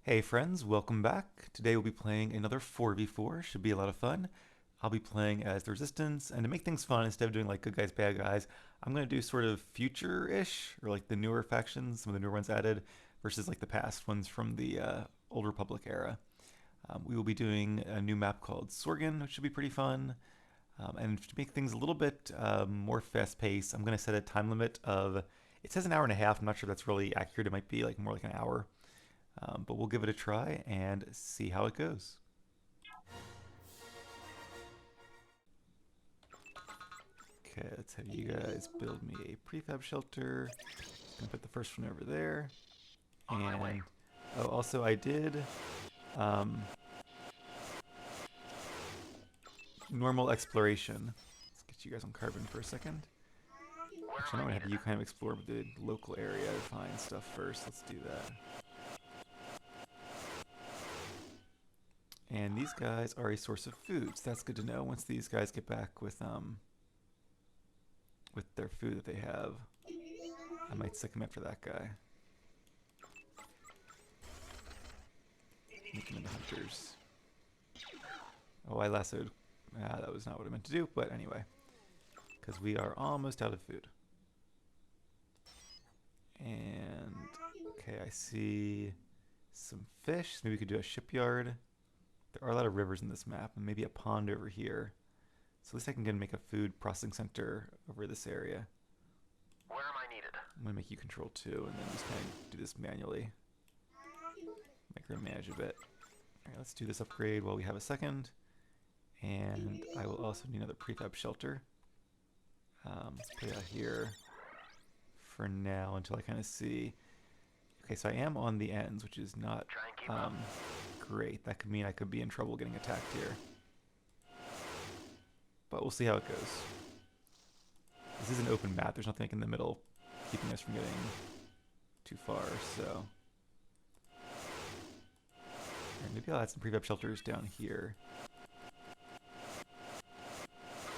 Hey friends, welcome back. Today we'll be playing another 4v4. Should be a lot of fun. I'll be playing as the Resistance, and to make things fun, instead of doing like good guys, bad guys, I'm going to do sort of future-ish, or like the newer factions, some of the newer ones added, versus like the past ones from the Old Republic era. We will be doing a new map called Sorgan, which should be pretty fun. And to make things a little bit more fast-paced, I'm going to set a time limit of, it says an hour and a half. I'm not sure that's really accurate. It might be like more like an hour. But we'll give it a try and see how it goes. Okay, let's have you guys build me a prefab shelter. Gonna put the first one over there. And oh, also I did um, normal exploration. Let's get you guys on carbon for a second. Actually, I'm gonna have you kind of explore the local area to find stuff first. Let's do that. And these guys are a source of food, so that's good to know. Once these guys get back with their food that they have, I might sick them up for that guy. Make them into hunters. Oh, I lassoed. That was not what I meant to do, but anyway. Because we are almost out of food. And, okay, I see some fish. Maybe we could do a shipyard. There are a lot of rivers in this map, and maybe a pond over here. So at least I can make a food processing center over this area. Where am I needed? I'm going to make you control 2, and then just kind of do this manually. Micromanage a bit. Alright, let's do this upgrade while we have a second. And I will also need another prefab shelter. Let's put it out here for now until I kind of see. Okay, so I am on the ends, which is not great. That could mean I could be in trouble getting attacked here. But we'll see how it goes. This is an open map. There's nothing in the middle keeping us from getting too far, so. Right, maybe I'll add some prefab shelters down here.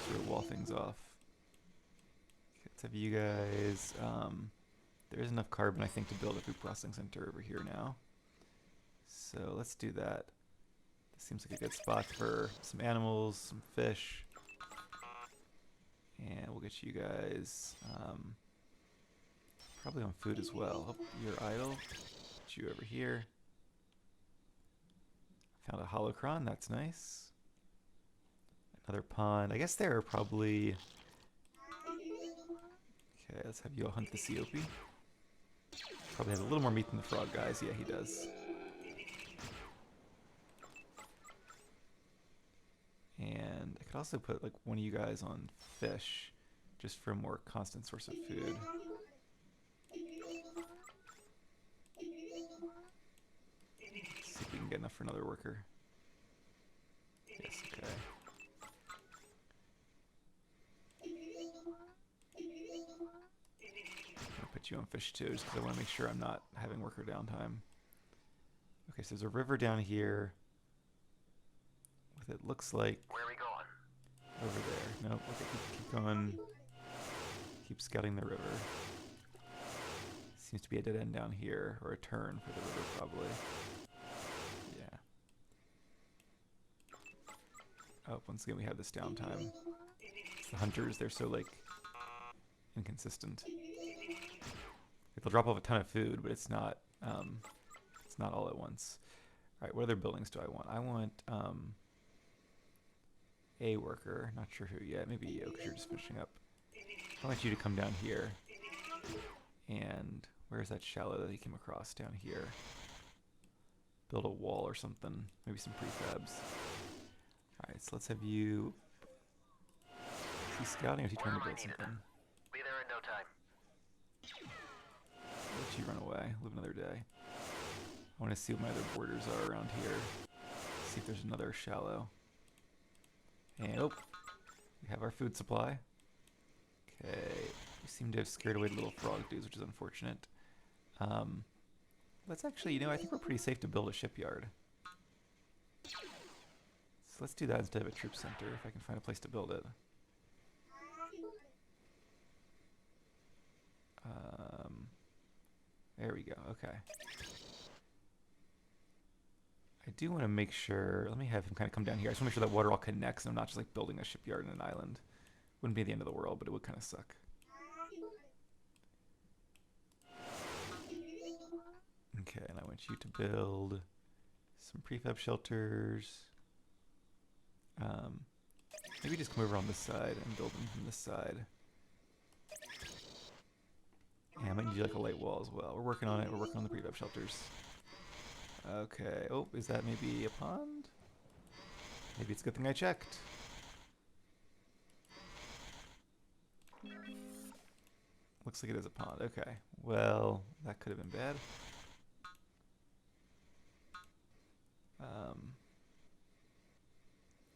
Sort of wall things off. Okay, let's have you guys. There is enough carbon, I think, to build a food processing center over here now. So let's do that. This seems like a good spot for some animals, some fish. And we'll get you guys probably on food as well. Oh, you're idle. Get you over here. Found a holocron, that's nice. Another pond. I guess there are probably... Okay, let's have you all hunt the Cope. Probably has a little more meat than the frog guys. Yeah, he does. And I could also put like one of you guys on fish, just for a more constant source of food. Let's see if we can get enough for another worker. Yes, okay. I'll put you on fish too, just because I want to make sure I'm not having worker downtime. Okay, so there's a river down here. With it looks like... Where are we going? Over there. Nope, okay, keep going. Keep scouting the river. Seems to be a dead end down here, or a turn for the river probably. Yeah. Oh, once again we have this downtime. It's the hunters, they're so like inconsistent. Like, they'll drop off a ton of food, but it's not all at once. Alright, what other buildings do I want? I want a worker, not sure who yet, maybe you, because you're just finishing up. I want you to come down here. And where's that shallow that he came across? Down here. Build a wall or something. Maybe some prefabs. Alright, so let's have you... Is he scouting or is he trying to build something? Be there in no time. Let you run away. Live another day. I want to see what my other borders are around here. See if there's another shallow. And oh, we have our food supply. Okay, we seem to have scared away the little frog dudes, which is unfortunate. Let's actually, you know, I think we're pretty safe to build a shipyard. So let's do that instead of a troop center, if I can find a place to build it. There we go, okay. do want to make sure, let me have him kind of come down here. I just want to make sure that water all connects and I'm not just like building a shipyard in an island. Wouldn't be the end of the world, but it would kind of suck. Okay, and I want you to build some prefab shelters. Maybe just come over on this side and build them from this side. And I might need like a light wall as well. We're working on it. We're working on the prefab shelters. Okay. Oh, is that maybe a pond? Maybe it's a good thing I checked. Looks like it is a pond. Okay. Well, that could have been bad.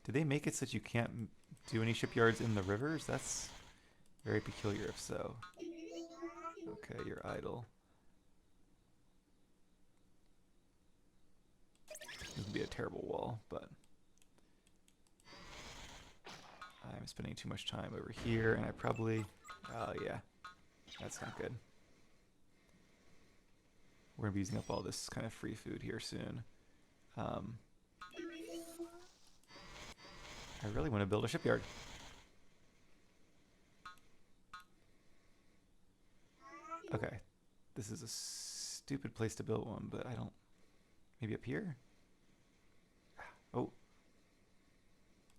Did they make it so that you can't do any shipyards in the rivers? That's very peculiar if so. Okay, you're idle. This would be a terrible wall, but I'm spending too much time over here, and I probably... Oh, yeah. That's not good. We're going to be using up all this kind of free food here soon. I really want to build a shipyard. Okay. This is a stupid place to build one, but I don't... Maybe up here? Oh.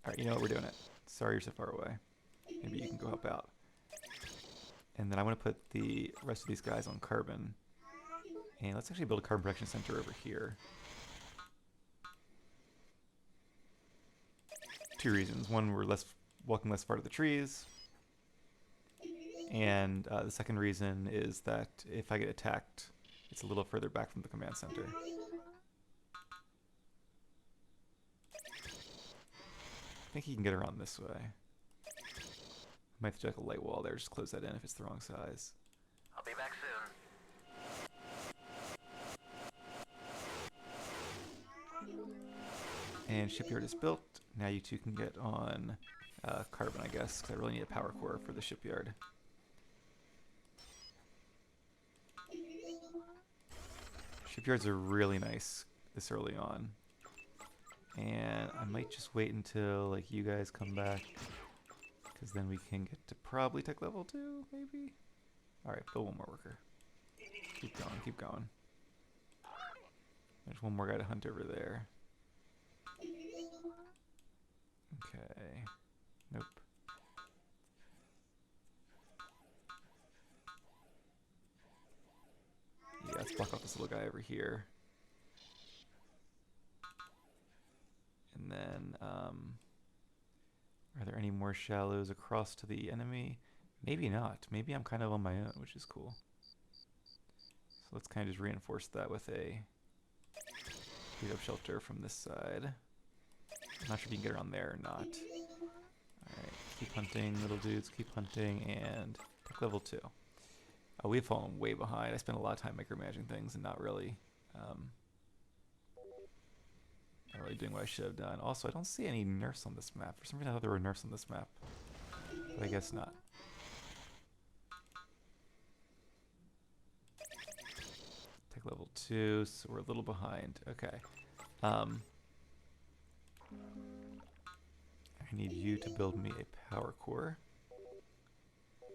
Alright, you know what? We're doing it. Sorry you're so far away. Maybe you can go help out. And then I want to put the rest of these guys on carbon. And let's actually build a carbon production center over here. Two reasons. One, we're walking less far to the trees. And the second reason is that if I get attacked, it's a little further back from the command center. I think he can get around this way. Might have to do like a light wall there, just close that in if it's the wrong size. I'll be back soon. And shipyard is built. Now you two can get on carbon, I guess, because I really need a power core for the shipyard. Shipyards are really nice this early on. And I might just wait until like you guys come back, because then we can get to probably tech level 2, maybe? Alright, build one more worker. Keep going, keep going. There's one more guy to hunt over there. Okay. Nope. Yeah, let's block off this little guy over here. And then, are there any more shallows across to the enemy? Maybe not. Maybe I'm kind of on my own, which is cool. So let's kind of just reinforce that with a beat up shelter from this side. I'm not sure if you can get around there or not. Alright, keep hunting, little dudes, keep hunting, and tech level 2. Oh, we've fallen way behind. I spent a lot of time micromanaging things and not really doing what I should have done. Also, I don't see any nerfs on this map. For some reason I thought there were nerfs on this map, but I guess not. Tech level 2, so we're a little behind. Okay. I need you to build me a power core. I'm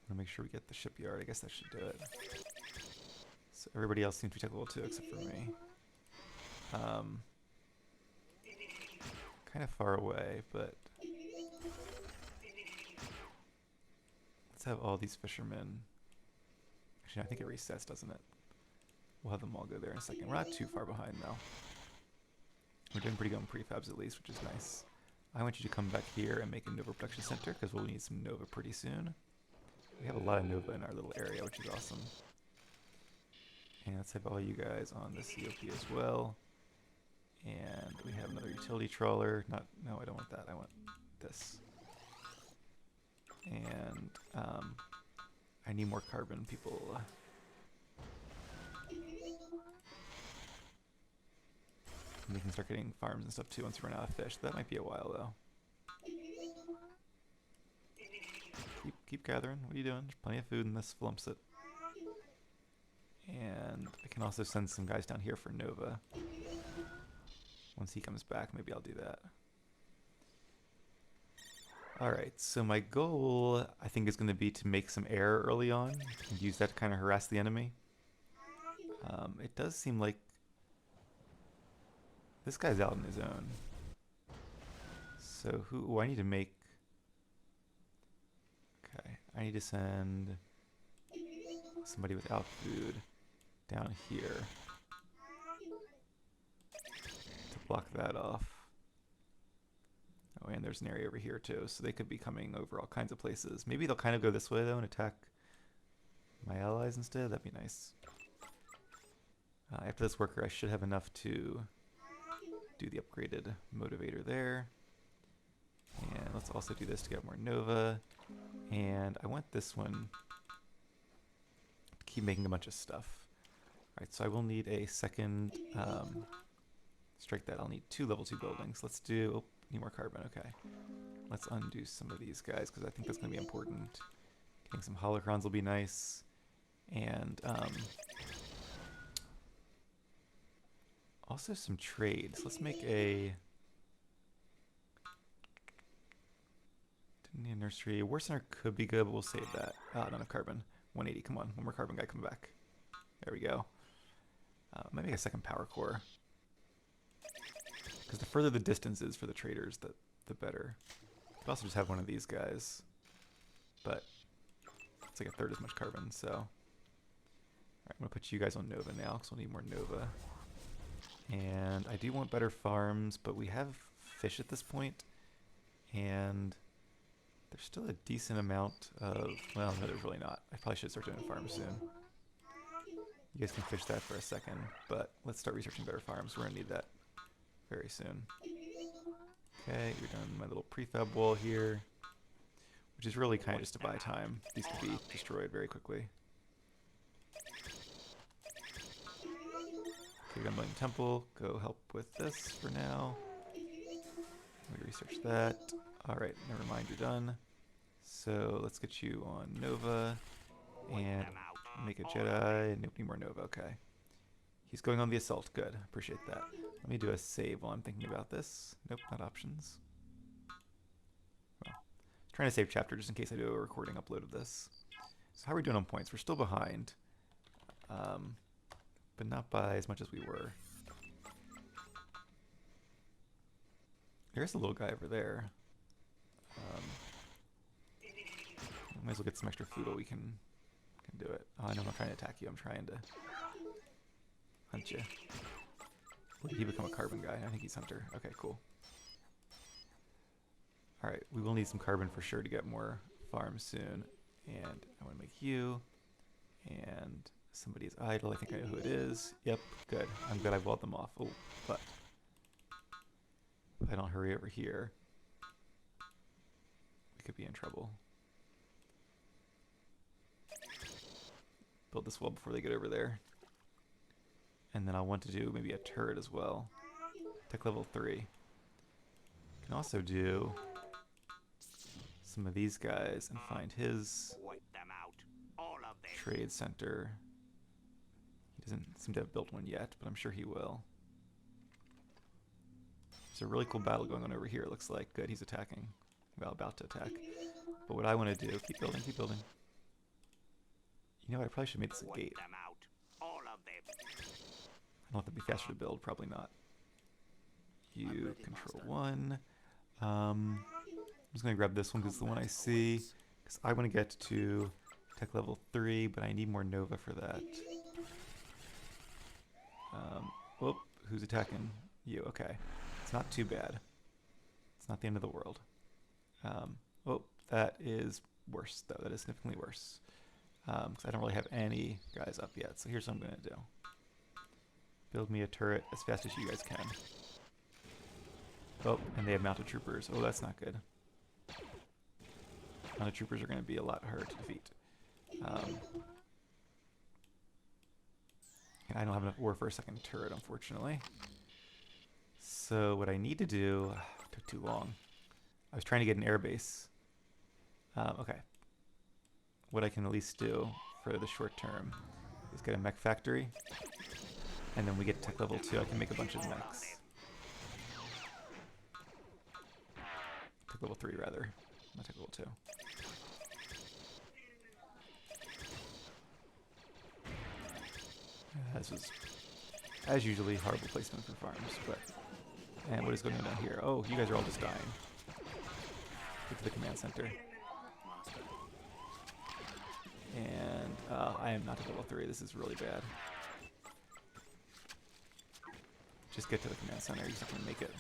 gonna make sure we get the shipyard. I guess that should do it. So everybody else seems to be tech level 2 except for me. Kind of far away, but let's have all these fishermen. Actually, I think it resets, doesn't it? We'll have them all go there in a second. We're not too far behind though. We're doing pretty good on prefabs at least, which is nice. I want you to come back here and make a Nova production center because we'll need some Nova pretty soon. We have a lot of Nova in our little area, which is awesome. And let's have all you guys on the COP as well. And we have another utility trawler. No, I don't want that. I want this. And I need more carbon, people. And we can start getting farms and stuff too once we run out of fish. That might be a while though. Keep gathering. What are you doing? There's plenty of food in this Flumpset. And I can also send some guys down here for Nova. Once he comes back, maybe I'll do that. Alright, so my goal, I think, is going to be to make some air early on and use that to kind of harass the enemy. It does seem like this guy's out on his own. So who, I need to make... Okay, I need to send somebody without food down here to block that off. Oh, and there's an area over here too, so they could be coming over all kinds of places. Maybe they'll kind of go this way though and attack my allies instead. That'd be nice. After this worker, I should have enough to do the upgraded motivator there. And let's also do this to get more Nova. And I want this one to keep making a bunch of stuff. Alright, so I will need a second, strike that, I'll need 2 level 2 buildings. Let's do, oh, need more carbon, okay. Let's undo some of these guys, because I think that's going to be important. Getting some holocrons will be nice. And, also some trades. Let's make a... Indian nursery. War center could be good, but we'll save that. Not enough carbon. 180, come on. One more carbon guy come back. There we go. Might make a second power core. Because the further the distance is for the traders, the better. Could also just have one of these guys. But it's like a third as much carbon, so. Alright, I'm going to put you guys on Nova now, because we'll need more Nova. And I do want better farms, but we have fish at this point. And there's still a decent amount of, well, no, there's really not. I probably should start doing farms soon. You guys can fish that for a second, but let's start researching better farms. We're going to need that very soon. Okay, you're done my little prefab wall here, which is really kind of just to buy time. These could be destroyed very quickly. Okay, Gunbuilding Temple, go help with this for now. Let me research that. Alright, never mind, you're done. So let's get you on Nova and make a Jedi. Nope, need more Nova, okay. He's going on the assault, good, appreciate that. Let me do a save while I'm thinking about this. Nope, not options. Well, trying to save chapter just in case I do a recording upload of this. So how are we doing on points? We're still behind. But not by as much as we were. There's a little guy over there. Might as well get some extra food while we can do it. Oh, I know I'm not trying to attack you. I'm trying to hunt you. Or did he become a carbon guy? I think he's hunter. Okay, cool. Alright, we will need some carbon for sure to get more farms soon. And I want to make you. And somebody is idle. I think I know who it is. Yep, good. I'm glad I walled them off. Oh, but if I don't hurry over here, we could be in trouble. Build this wall before they get over there. And then I want to do maybe a turret as well. Tech level 3. Can also do some of these guys and find his trade center. He doesn't seem to have built one yet, but I'm sure he will. There's a really cool battle going on over here, it looks like. Good, he's attacking. Well, about to attack. But what I want to do, keep building, keep building. You know what, I probably should make this a gate. I don't know if that'd be faster to build, probably not. You control 1. I'm just going to grab this one because it's the one I see. Because I want to get to tech level 3, but I need more Nova for that. Whoop, who's attacking? You, okay. It's not too bad. It's not the end of the world. Oh, that is worse, though. That is significantly worse. Because I don't really have any guys up yet. So here's what I'm going to do. Build me a turret as fast as you guys can. Oh, and they have mounted troopers. Oh, that's not good. Mounted troopers are going to be a lot harder to defeat. And I don't have enough ore for a second turret, unfortunately. So what I need to do... took too long. I was trying to get an airbase. Okay. What I can at least do for the short term is get a mech factory. And then we get tech level 2, I can make a bunch of mechs. take level 3 rather. Not take level 2. This was, as usually, horrible placement for farms, but... And what is going on down here? Oh, you guys are all just dying. Get to the command center. And I am not at level 3. This is really bad. Just get to the command center. You're just not going to make it.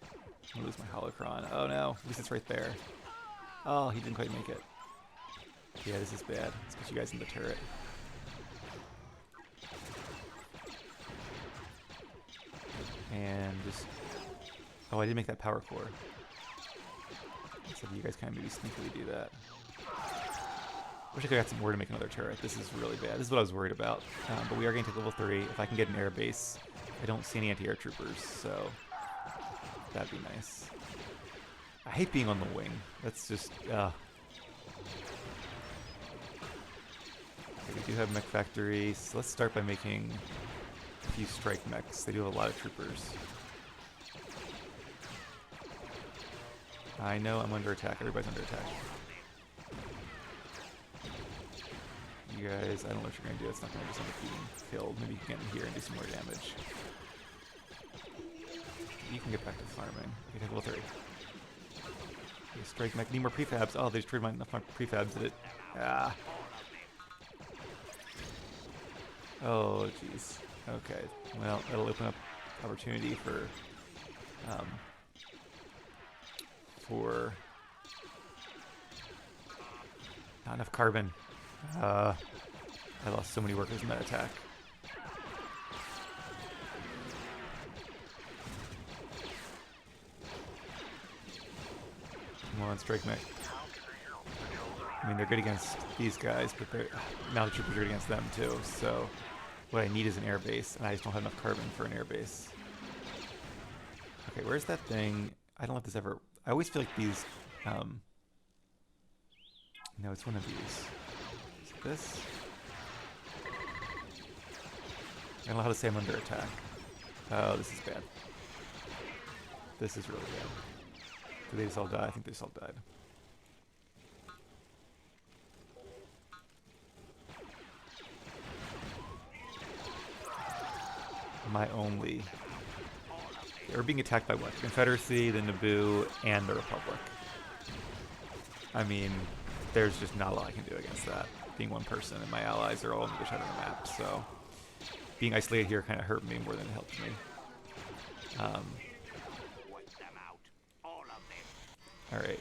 I'm going to lose my holocron. Oh no, at least it's right there. Oh, he didn't quite make it. Yeah, this is bad. Let's get you guys in the turret. And just... Oh, I did make that power core. So you guys kind of maybe sneakily do that. Wish I could have got some more to make another turret. This is really bad. This is what I was worried about. But we are going to take level 3. If I can get an air base, I don't see any anti-air troopers, so that'd be nice. I hate being on the wing. That's just... Okay, we do have mech factories. So let's start by making a few strike mechs. They do have a lot of troopers. I know I'm under attack. Everybody's under attack. You guys, I don't know what you're going to do. It's not going to just end up being killed. Maybe you can get in here and do some more damage. You can get back to farming. Okay, take level 3. Okay, strike mech. Need more prefabs. Oh, they destroyed my prefabs. Did it? Ah. Oh, jeez. Okay. Well, that'll open up opportunity for not enough carbon. I lost so many workers in that attack. Come on, strike mech. I mean, they're good against these guys, but now the troopers are good against them too. So what I need is an air base, and I just don't have enough carbon for an air base. Okay, where's that thing? I don't know if this ever... I always feel like these... No, it's one of these. Is it this? I don't know how to say I'm under attack. Oh, this is bad. This is really bad. Did they just all die? I think they just all died. My only... We're being attacked by what? The Confederacy, the Naboo, and the Republic. I mean, there's just not a lot I can do against that. Being one person, and my allies are all on the other side of the map, so... Being isolated here kind of hurt me more than it helped me. Alright.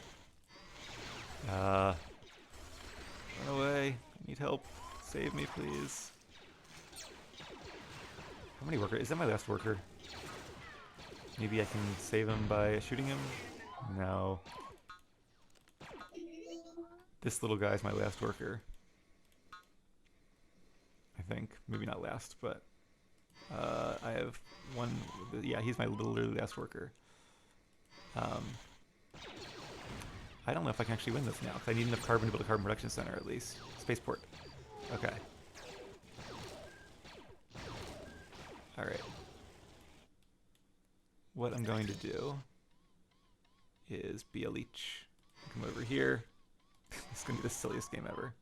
Run away. I need help. Save me, please. How many workers? Is that my last worker? Maybe I can save him by shooting him? No. This little guy is my last worker. I think. Maybe not last, but... I have one... Yeah, he's my literally last worker. I don't know if I can actually win this now, because I need enough carbon to build a carbon production center, at least. Spaceport. Okay. Alright. What I'm going to do is be a leech. Come over here. It's going to be the silliest game ever.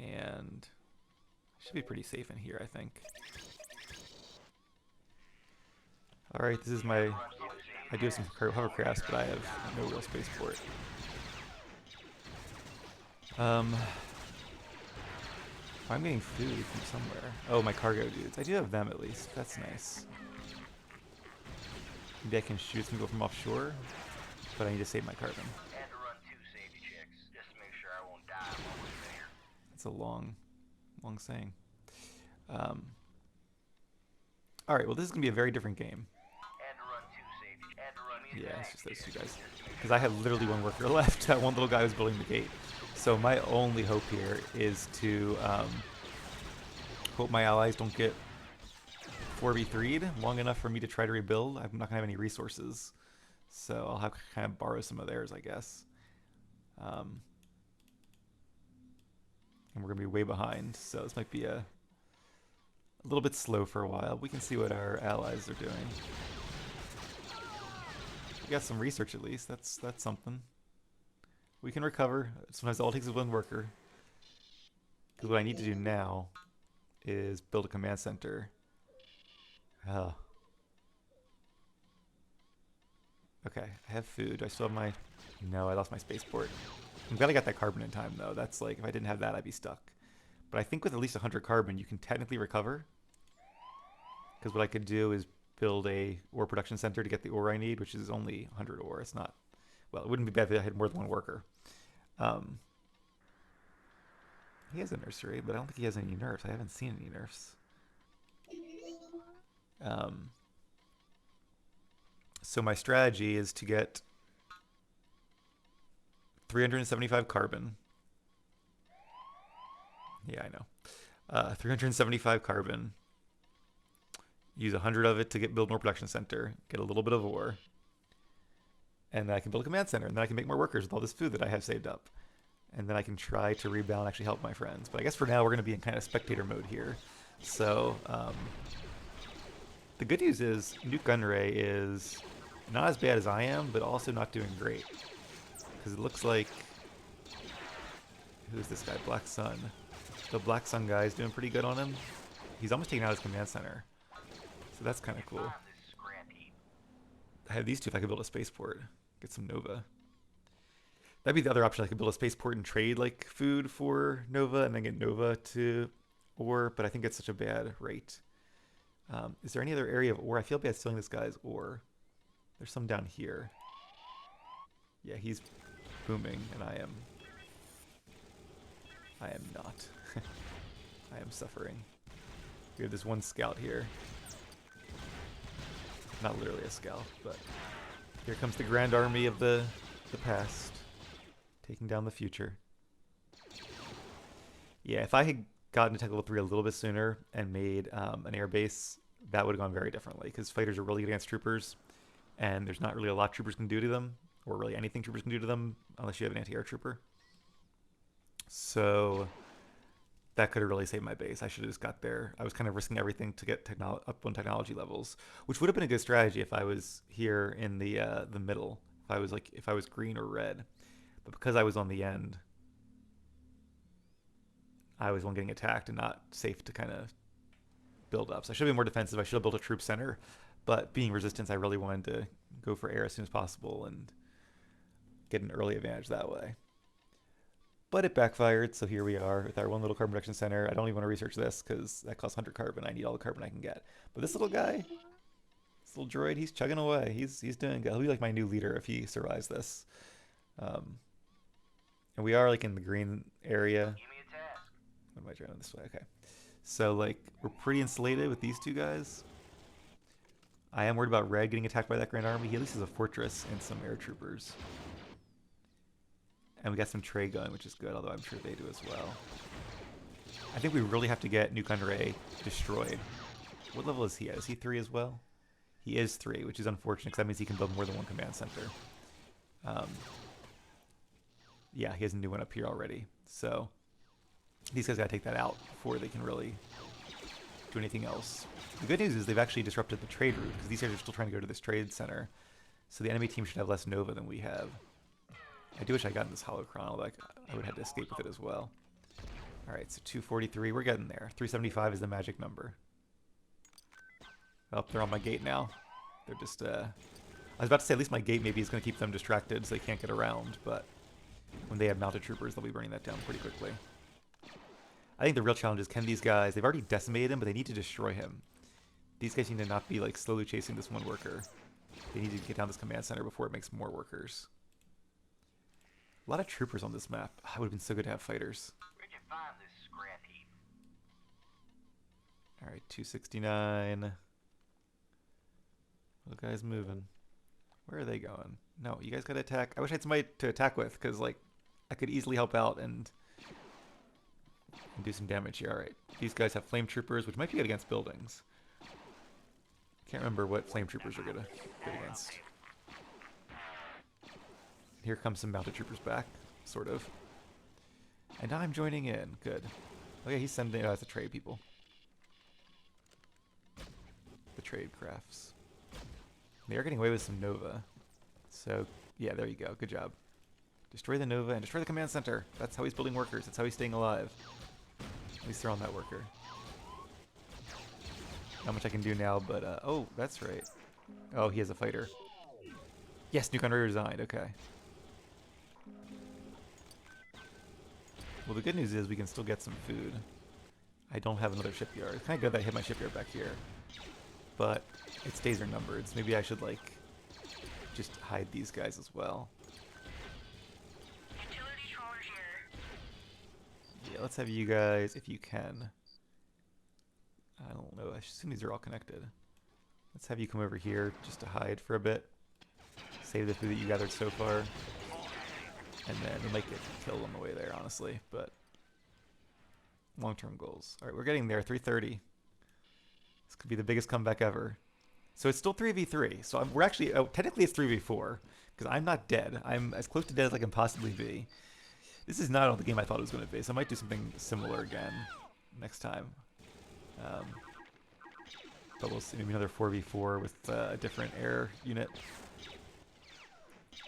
And I should be pretty safe in here, I think. Alright, this is my... I do have some hovercrafts, but I have no real spaceport. I'm getting food from somewhere. Oh, my cargo dudes. I do have them at least. That's nice. Maybe I can shoot some people from offshore, but I need to save my carbon. And to run 2 safety checks, just to make sure I won't die while we're there. That's a long saying. Alright, well this is going to be a very different game. And to run 2 safety checks. And to run Yeah, it's just those two guys. Because I have literally one worker left. That one little guy was building the gate. So my only hope here is to hope my allies don't get 4v3'd long enough for me to try to rebuild. I'm not going to have any resources. So I'll have to kind of borrow some of theirs, I guess. And we're going to be way behind. So this might be a a little bit slow for a while. We can see what our allies are doing. We got some research at least. That's something. We can recover. Sometimes all it takes is one worker. Because what I need to do now is build a command center. Oh. Okay, I have food. Do I still have my... No, I lost my spaceport. I'm glad I got that carbon in time, though. That's like, if I didn't have that, I'd be stuck. But I think with at least 100 carbon, you can technically recover. Because what I could do is build a ore production center to get the ore I need, which is only 100 ore. It's not... Well, it wouldn't be bad if I had more than one worker. He has a nursery, but I don't think he has any nerfs. I haven't seen any nerfs. So my strategy is to get 375 carbon. Yeah, I know. 375 carbon. Use 100 of it to build more production center. Get a little bit of ore. And then I can build a command center. And then I can make more workers with all this food that I have saved up. And then I can try to rebound and actually help my friends. But I guess for now we're going to be in kind of spectator mode here. So the good news is Nuke Gunray is not as bad as I am, but also not doing great. Because it looks like... Who's this guy? Black Sun. The Black Sun guy is doing pretty good on him. He's almost taken out his command center. So that's kind of cool. I have these two if I could build a spaceport. Get some Nova. That'd be the other option. I could build a spaceport and trade like food for Nova and then get Nova to ore, but I think it's such a bad rate. Is there any other area of ore? I feel bad stealing this guy's ore. There's some down here. Yeah, he's booming, and I am not. I am suffering. We have this one scout here. Not literally a scout, but here comes the grand army of the past, taking down the future. Yeah, if I had gotten to tech level 3 a little bit sooner and made an air base, that would have gone very differently, because fighters are really good against troopers, and there's not really a lot troopers can do to them, or really anything troopers can do to them, unless you have an anti-air trooper. So that could have really saved my base. I should have just got there. I was kind of risking everything to get up on technology levels, which would have been a good strategy if I was here in the middle. If I was green or red, but because I was on the end, I was one getting attacked and not safe to kind of build up. So I should have been more defensive. I should have built a troop center, but being resistance, I really wanted to go for air as soon as possible and get an early advantage that way. But it backfired, so here we are with our one little carbon production center. I don't even want to research this because that costs 100 carbon. I need all the carbon I can get. But this little guy, this little droid, he's chugging away. He's doing good. He'll be like my new leader if he survives this. And we are like in the green area. What am I trying this way? Okay. So like we're pretty insulated with these two guys. I am worried about red getting attacked by that grand army. He at least has a fortress and some air troopers. And we got some tray gun, which is good, although I'm sure they do as well. I think we really have to get Nuke Gunray destroyed. What level is he at? Is he 3 as well? He is 3, which is unfortunate because that means he can build more than one command center. Yeah, he has a new one up here already. So these guys got to take that out before they can really do anything else. The good news is they've actually disrupted the trade route because these guys are still trying to go to this trade center. So the enemy team should have less Nova than we have. I do wish I got in this holocron, although I would have to escape with it as well. Alright, so 243, we're getting there. 375 is the magic number. Oh, they're on my gate now. They're just, I was about to say at least my gate maybe is going to keep them distracted so they can't get around, but when they have mounted troopers, they'll be burning that down pretty quickly. I think the real challenge is can these guys, they've already decimated him, but they need to destroy him. These guys need to not be like slowly chasing this one worker. They need to get down this command center before it makes more workers. A lot of troopers on this map. It would have been so good to have fighters. Where'd you find this scrap heap? Alright, 269. Little guy's moving. Where are they going? No, you guys gotta attack. I wish I had somebody to attack with, because like I could easily help out and do some damage here. Alright, these guys have flame troopers, which might be good against buildings. Can't remember what flame troopers are good against. Here comes some mounted troopers back, sort of. And now I'm joining in. Good. Oh yeah, he's sending... Oh, that's a trade, people. the trade crafts. They are getting away with some Nova. So, yeah, there you go. Good job. Destroy the Nova and destroy the command center. That's how he's building workers. That's how he's staying alive. At least they're on that worker. Not much I can do now, but, oh, that's right. Oh, he has a fighter. Yes, New Country resigned. Okay. Well, the good news is we can still get some food. I don't have another shipyard. It's kind of good that I hit my shipyard back here. But its days are numbered, so maybe I should, like, just hide these guys as well. Utility trawler here. Yeah, let's have you guys, if you can. I don't know. I assume these are all connected. Let's have you come over here just to hide for a bit. Save the food that you gathered so far. And then we might get killed on the way there, honestly. But long-term goals. All right, we're getting there. 330. This could be the biggest comeback ever. So it's still 3v3. So we're actually, technically it's 3v4 because I'm not dead. I'm as close to dead as I can possibly be. This is not the game I thought it was going to be. So I might do something similar again next time. But we'll see. Maybe another 4v4 with a different air unit.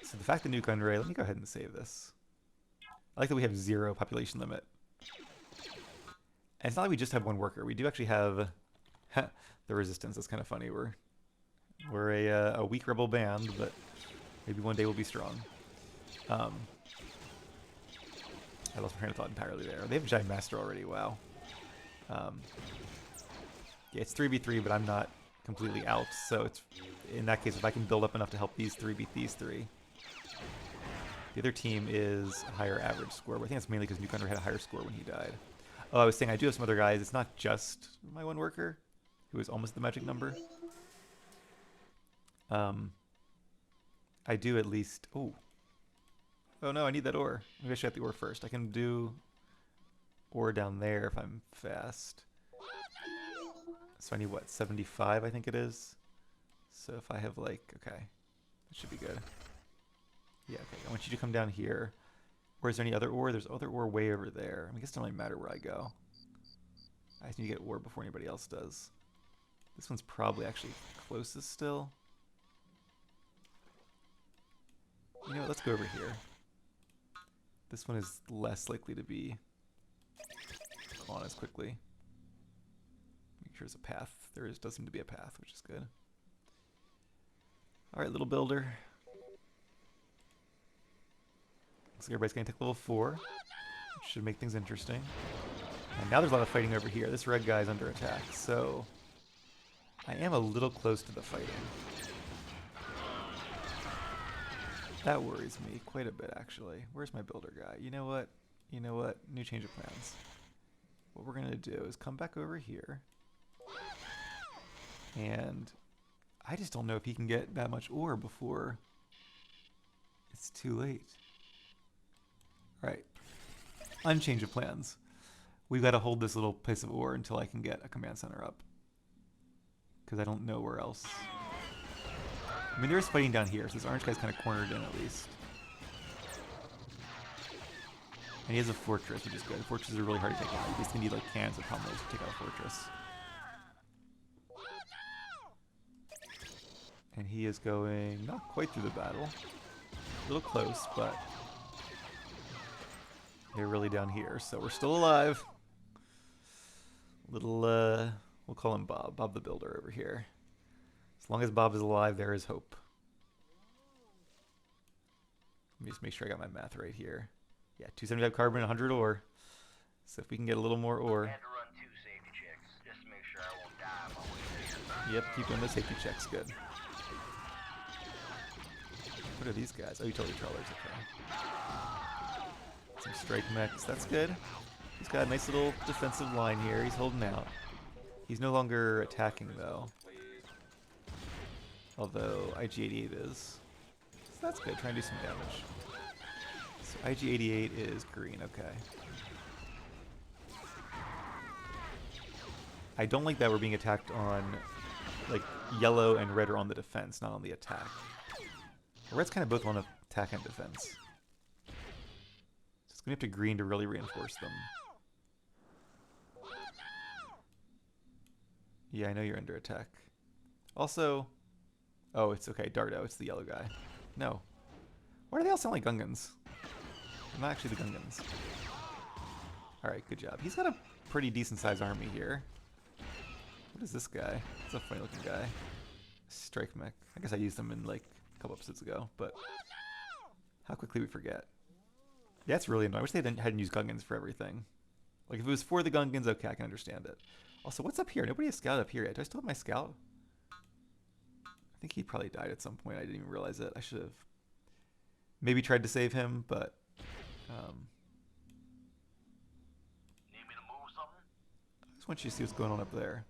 So the fact that Nuke Unray, let me go ahead and save this. I like that we have 0 population limit. And it's not like we just have 1 worker. We do actually have the resistance. That's kind of funny. We're a weak rebel band, but maybe one day we'll be strong. I lost my train of thought entirely there. They have a giant master already. Wow. Yeah, it's 3v3, but I'm not completely out. So it's in that case, if I can build up enough to help these 3 beat these 3. The other team is a higher average score, but I think that's mainly because New Country had a higher score when he died. Oh, I was saying I do have some other guys. It's not just my 1 worker, who is almost the magic number. I do at least... Oh no, I need that ore. Maybe I should have the ore first. I can do ore down there if I'm fast. So I need, what, 75, I think it is? So if I have, like... Okay. That should be good. Yeah, okay. I want you to come down here. Or is there any other ore? There's other ore way over there. I guess it doesn't really matter where I go. I just need to get ore before anybody else does. This one's probably actually closest still. You know what? Let's go over here. This one is less likely to be on as quickly. Make sure there's a path. There does seem to be a path, which is good. Alright, little builder. Looks like everybody's going to take level 4, which should make things interesting. And now there's a lot of fighting over here. This red guy's under attack, so I am a little close to the fighting. That worries me quite a bit, actually. Where's my builder guy? You know what? You know what? New change of plans. What we're going to do is come back over here. And I just don't know if he can get that much ore before it's too late. Right. Unchange of plans. We've got to hold this little piece of ore until I can get a command center up. Because I don't know where else. I mean, there is fighting down here, so this orange guy's kind of cornered in at least. And he has a fortress, which is good. Fortresses are really hard to take out. You basically need like cans of pummels to take out a fortress. And he is going not quite through the battle. A little close, but they're really down here, so we're still alive. Little, we'll call him Bob. Bob the Builder over here. As long as Bob is alive, there is hope. Let me just make sure I got my math right here. Yeah, 275 carbon, 100 ore. So if we can get a little more ore. Had to run 2 safety checks just to make sure I won't die on my way there. Yep, keep doing the safety checks. Good. What are these guys? Oh, utility trawlers. Okay. Some strike mechs. That's good. He's got a nice little defensive line here. He's holding out. He's no longer attacking, though. Although IG-88 is. So that's good. Try and do some damage. So IG-88 is green. Okay. I don't like that we're being attacked on, like, yellow and red are on the defense, not on the attack. The reds kind of both want to attack and defense. So it's going to have to green to really reinforce them. Yeah, I know you're under attack. Also, oh, it's okay. Dardo, it's the yellow guy. No. Why do they all sound like Gungans? I'm not actually the Gungans. Alright, good job. He's got a pretty decent sized army here. What is this guy? It's a funny looking guy. Strike mech. I guess I used them in like a couple episodes ago, but how quickly we forget. Yeah, it's really annoying. I wish they hadn't used Gungans for everything. Like if it was for the Gungans, okay, I can understand it. Also, what's up here? Nobody has scout up here yet. Do I still have my scout? I think he probably died at some point. I didn't even realize it. I should have maybe tried to save him, but Need me to move something? I just want you to see what's going on up there.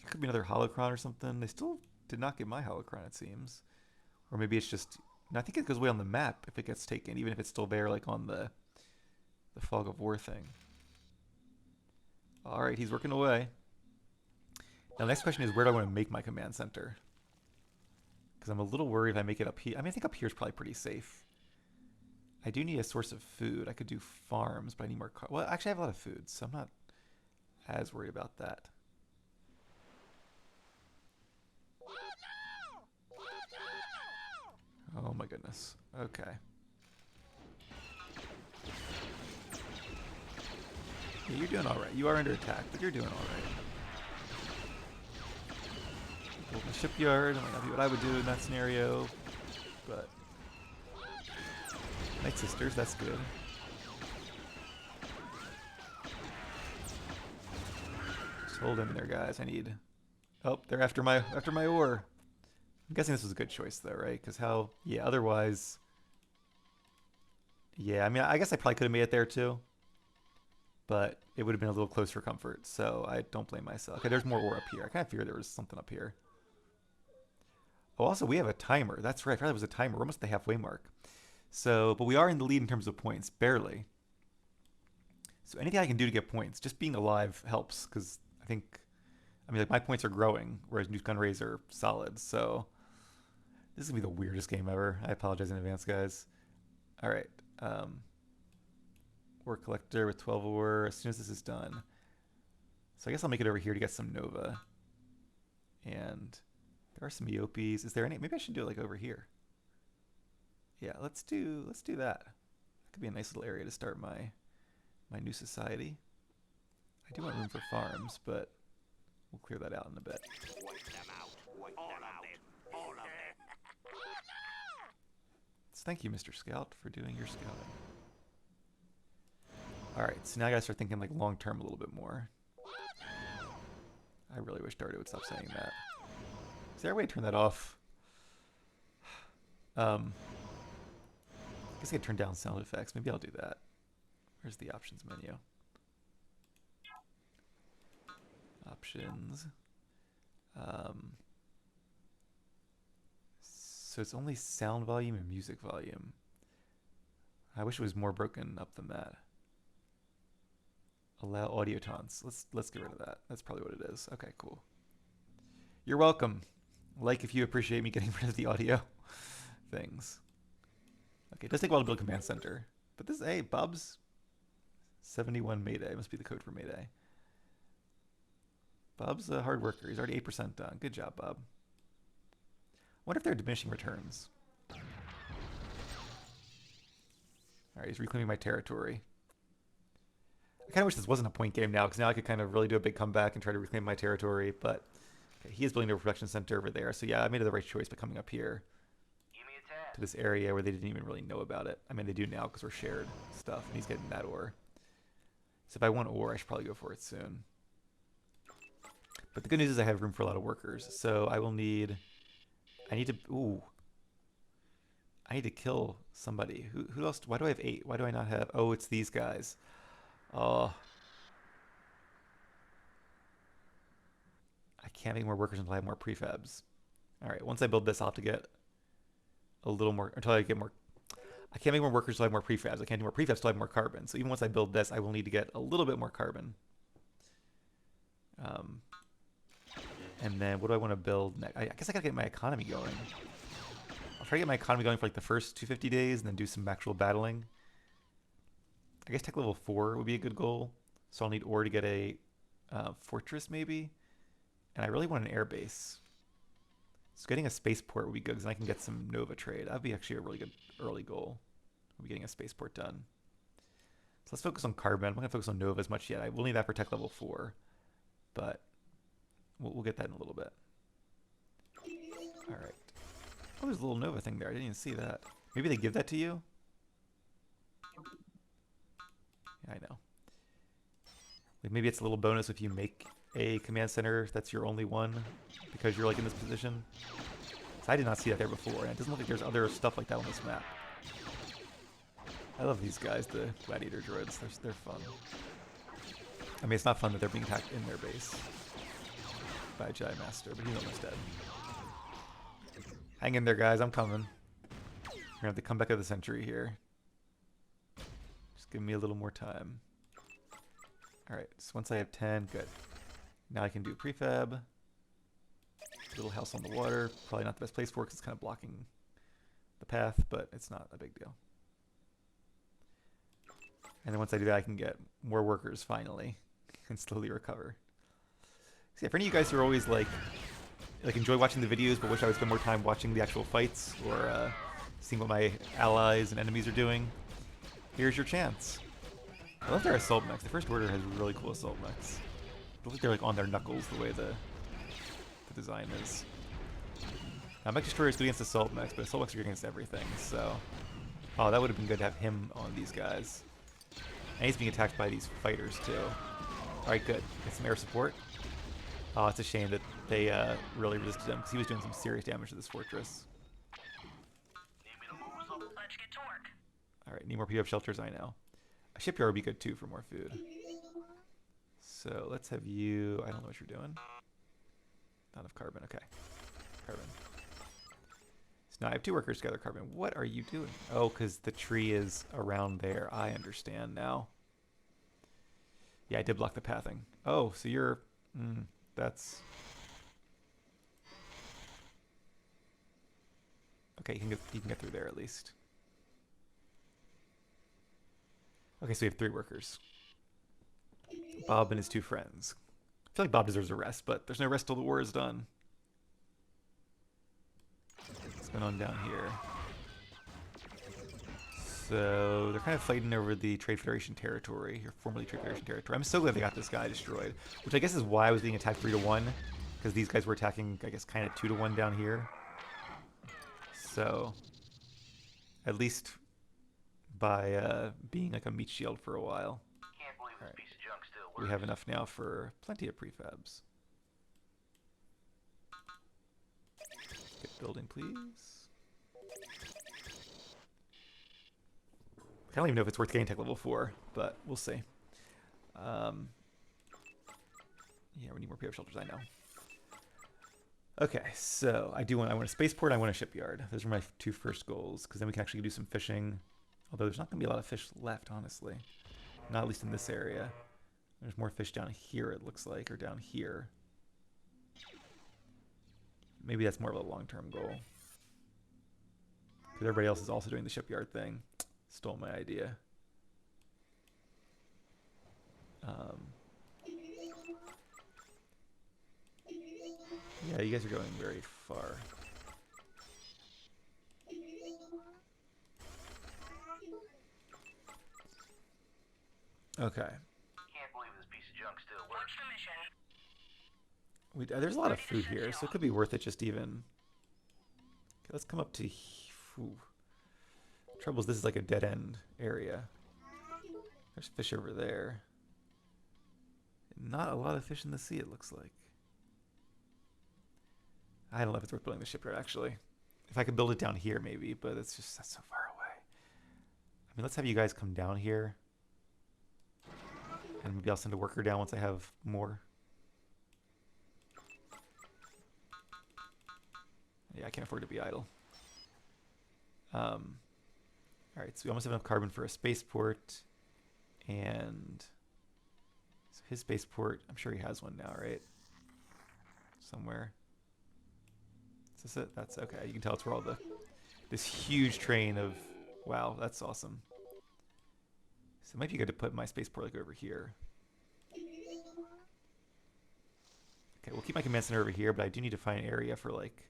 There could be another holocron or something. They still did not get my holocron, it seems. Or maybe it's just... No, I think it goes away on the map if it gets taken, even if it's still there, like on the Fog of War thing. Alright, he's working away. Now, the next question is, where do I want to make my command center? Because I'm a little worried if I make it up here. I mean, I think up here is probably pretty safe. I do need a source of food. I could do farms, but I need more... Well, actually, I have a lot of food, so I'm not as worried about that. Oh my goodness. Okay. Yeah, you're doing alright. You are under attack, but you're doing alright. Build a shipyard. I might not be what I would do in that scenario, but... Night Sisters, that's good. Just hold him there, guys. I need... Oh, they're after my ore. I'm guessing this was a good choice, though, right? Because how... Yeah, otherwise... Yeah, I mean, I guess I probably could have made it there, too. But it would have been a little close for comfort, so I don't blame myself. Okay, there's more ore up here. I kind of figured there was something up here. Oh, also, we have a timer. That's right. I forgot there was a timer. We're almost at the halfway mark. So, but we are in the lead in terms of points, barely. So anything I can do to get points, just being alive helps, because I think... I mean, like, my points are growing, whereas Nuke Gun Rays are solid, so... This is going to be the weirdest game ever. I apologize in advance, guys. Alright. Ore collector with 12 ore as soon as this is done. So I guess I'll make it over here to get some Nova. And there are some Eopies. Is there any? Maybe I should do it like over here. Yeah, let's do that. That could be a nice little area to start my new society. I do want room for farms, but we'll clear that out in a bit. Wipe them out. Wipe them out. All of them. Thank you, Mr. Scout, for doing your scouting. Alright, so now I gotta start thinking like long term a little bit more. I really wish Dardo would stop saying that. Is there a way to turn that off? I guess I could turn down sound effects. Maybe I'll do that. Where's the options menu? Options. So it's only sound volume and music volume. I wish it was more broken up than that. Allow audio taunts. Let's get rid of that. That's probably what it is. Okay, cool. You're welcome. Like if you appreciate me getting rid of the audio things. Okay, it does take a while to build a command center. But this, hey, Bubs. 71 Mayday. Must be the code for Mayday. Bub's a hard worker. He's already 8% done. Good job, Bub. I wonder if they're diminishing returns. Alright, he's reclaiming my territory. I kind of wish this wasn't a point game now, because now I could kind of really do a big comeback and try to reclaim my territory, but okay, he is building a production center over there, so yeah, I made the right choice by coming up here Give me a task. to this area where they didn't even really know about it. I mean, they do now because we're shared stuff, and he's getting that ore. So if I want ore, I should probably go for it soon. But the good news is I have room for a lot of workers, so I will need... I need to... Ooh. I need to kill somebody. Who else? Why do I have 8? Why do I not have... Oh, it's these guys. Oh. I can't make more workers until I have more prefabs. Alright, once I build this, I'll have to get a little more... Until I get more... I can't make more workers until I have more prefabs. I can't do more prefabs until I have more carbon. So even once I build this, I will need to get a little bit more carbon. And then what do I want to build next? I guess I gotta get my economy going. I'll try to get my economy going for like the first 250 days and then do some actual battling. I guess tech level 4 would be a good goal. So I'll need ore to get a fortress maybe. And I really want an air base. So getting a spaceport would be good because I can get some Nova trade. That'd be actually a really good early goal. We'll be getting a spaceport done. So let's focus on carbon. I'm not going to focus on Nova as much yet. I will need that for tech level 4. But we'll get that in a little bit. Alright. Oh, there's a little Nova thing there. I didn't even see that. Maybe they give that to you? Yeah, I know. Like maybe it's a little bonus if you make a command center that's your only one because you're like in this position. So I did not see that there before, and it doesn't look like there's other stuff like that on this map. I love these guys, the gladiator droids. They're fun. I mean, it's not fun that they're being attacked in their base by a Jedi Master, but he's almost dead. Hang in there, guys. I'm coming. We're going to have to come back of the century here. Just give me a little more time. Alright, so once I have 10, good. Now I can do prefab. Little house on the water. Probably not the best place for it because it's kind of blocking the path, but it's not a big deal. And then once I do that, I can get more workers finally and slowly recover. So yeah, for any of you guys who are always like enjoy watching the videos but wish I would spend more time watching the actual fights or seeing what my allies and enemies are doing, here's your chance. I love their assault mechs. The First Order has really cool assault mechs. It looks like they're like on their knuckles the way the design is. Now, Mech Destroyer is good against assault mechs, but assault mechs are good against everything, so... Oh, that would have been good to have him on these guys. And he's being attacked by these fighters, too. Alright, good. Get some air support. Oh, it's a shame that they really resisted him, because he was doing some serious damage to this fortress. Let's get to work. Alright, need more PF shelters, I know. A shipyard would be good, too, for more food. So, let's have you... I don't know what you're doing. Not enough carbon, okay. Carbon. So now I have 2 workers to gather carbon. What are you doing? Oh, because the tree is around there. I understand now. Yeah, I did block the pathing. Oh, so you're... that's... Okay, you can get through there at least. Okay, so we have 3 workers. Bob and his 2 friends. I feel like Bob deserves a rest, but there's no rest till the war is done. What's going on down here? So they're kind of fighting over the Trade Federation territory, or formerly Trade Federation territory. I'm so glad they got this guy destroyed, which I guess is why I was being attacked 3-1, because these guys were attacking, I guess, kind of 2-1 down here. So, at least by being like a meat shield for a while. Can't believe this piece of junk still works. We have enough now for plenty of prefabs. Get building, please. I don't even know if it's worth getting tech level 4, but we'll see. Yeah, we need more PF shelters, I know. Okay, so I want a spaceport, I want a shipyard. Those are my 2 first goals, because then we can actually do some fishing. Although there's not going to be a lot of fish left, honestly. Not at least in this area. There's more fish down here, it looks like, or down here. Maybe that's more of a long-term goal. Because everybody else is also doing the shipyard thing. Stole my idea. Yeah, you guys are going very far. Okay. Can't believe this piece of junk still works. What's the mission? There's a lot of food here, so it could be worth it just even... Okay, let's come up to... Ooh. Trouble is, this is like a dead-end area. There's fish over there. Not a lot of fish in the sea, it looks like. I don't know if it's worth building the shipyard, actually. If I could build it down here, maybe, but that's so far away. I mean, let's have you guys come down here. And maybe I'll send a worker down once I have more. Yeah, I can't afford to be idle. Alright, so we almost have enough carbon for a spaceport. And so his spaceport, I'm sure he has one now, right? Somewhere. Is this it? That's okay. You can tell it's where all this huge train of... Wow, that's awesome. So it might be good to put my spaceport like over here. Okay, we'll keep my command center over here, but I do need to find an area for like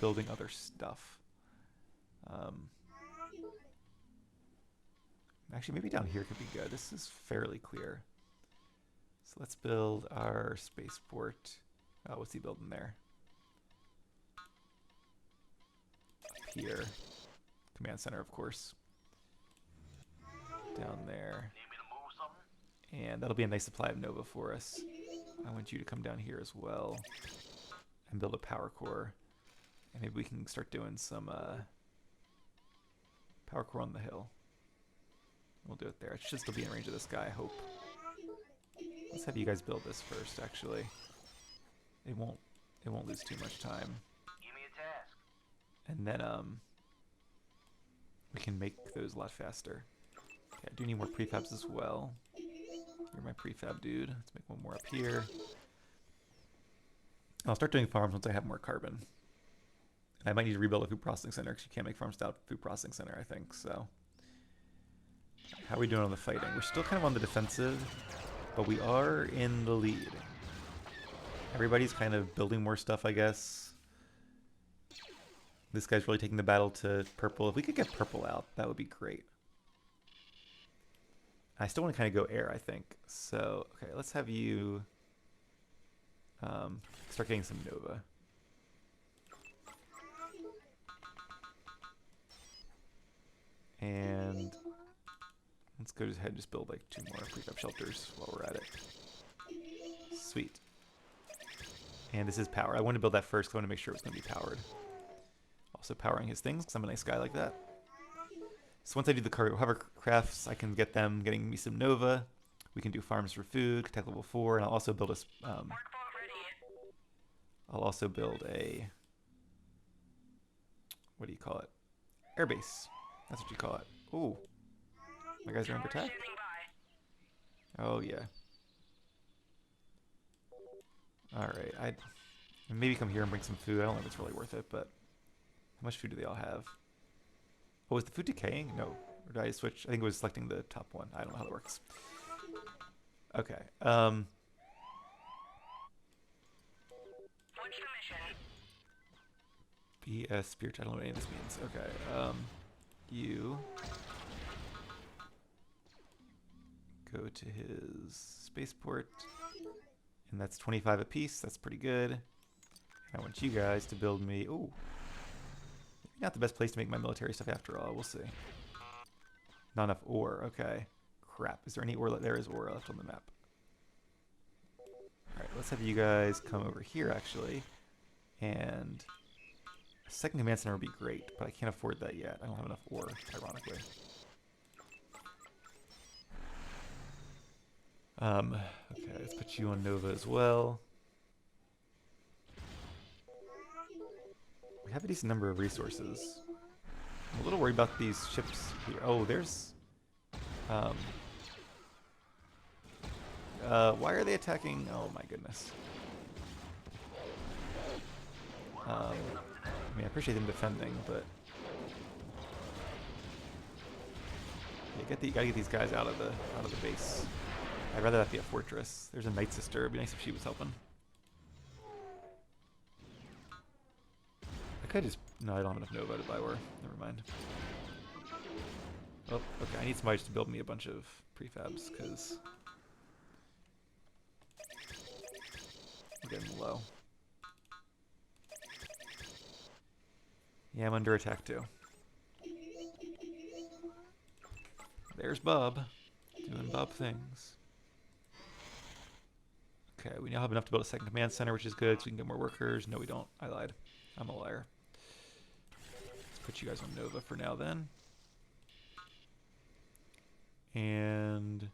building other stuff. Um, Actually, maybe down here could be good. This is fairly clear. So let's build our spaceport. Oh, what's he building there? Up here. Command center, of course. Down there. Need me to move something? And that'll be a nice supply of Nova for us. I want you to come down here as well and build a power core. And maybe we can start doing some power core on the hill. We'll do it there. It should still be in range of this guy, I hope. Let's have you guys build this first, actually. It won't lose too much time. Give me a task. And then we can make those a lot faster. Okay, I do need more prefabs as well. You're my prefab dude. Let's make one more up here. I'll start doing farms once I have more carbon. I might need to rebuild a food processing center because you can't make farms without a food processing center, I think. So, how are we doing on the fighting? We're still kind of on the defensive, but we are in the lead. Everybody's kind of building more stuff, I guess. This guy's really taking the battle to purple. If we could get purple out, that would be great. I still want to kind of go air, I think. So, okay, let's have you start getting some Nova. And let's go ahead and just build like 2 more prefab shelters while we're at it. Sweet. And this is power. I wanted to build that first because I want to make sure it was going to be powered. Also powering his things because I'm a nice guy like that. So once I do the hovercrafts, I can get them getting me some Nova. We can do farms for food, tech level 4, and I'll also build a what do you call it? Airbase. That's what you call it. Ooh. My guys are under attack? Oh yeah. Alright, I'd maybe come here and bring some food. I don't know if it's really worth it, but how much food do they all have? Oh, is the food decaying? No. Or did I switch? I think it was selecting the top one. I don't know how that works. Okay. What's the mission? BS Spirit. I don't know what any of this means. Okay. You go to his spaceport, and that's 25 apiece. That's pretty good. I want you guys to build me. Ooh. Not the best place to make my military stuff after all. We'll see. Not enough ore. Okay. Crap. Is there any ore? There is ore left on the map. Alright, let's have you guys come over here, actually. And a second command center would be great, but I can't afford that yet. I don't have enough ore, ironically. Okay, let's put you on Nova as well. We have a decent number of resources. I'm a little worried about these ships here. Oh, there's... why are they attacking? Oh my goodness. I mean, I appreciate them defending, but... Yeah, gotta get these guys out of the base. I'd rather that be a fortress. There's a Night Sister. It'd be nice if she was helping. I could just... No, I don't have enough Nova to buy ore. Never mind. Oh, okay. I need somebody to build me a bunch of prefabs, because... we're getting low. Yeah, I'm under attack too. There's Bob. Doing Bob things. Okay, we now have enough to build a second command center, which is good, so we can get more workers. No, we don't. I lied. I'm a liar. Let's put you guys on Nova for now, then. And...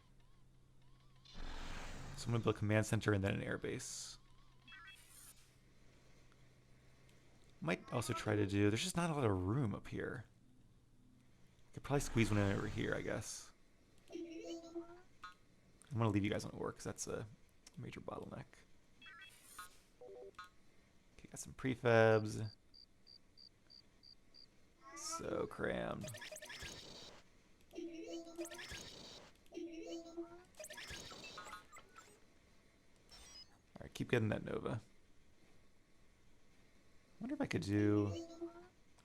so I'm going to build a command center and then an airbase. Might also try to do... there's just not a lot of room up here. Could probably squeeze one in over here, I guess. I'm going to leave you guys on ore, because that's a major bottleneck. Okay, got some prefabs. So crammed. Alright, keep getting that Nova. wonder if I could do...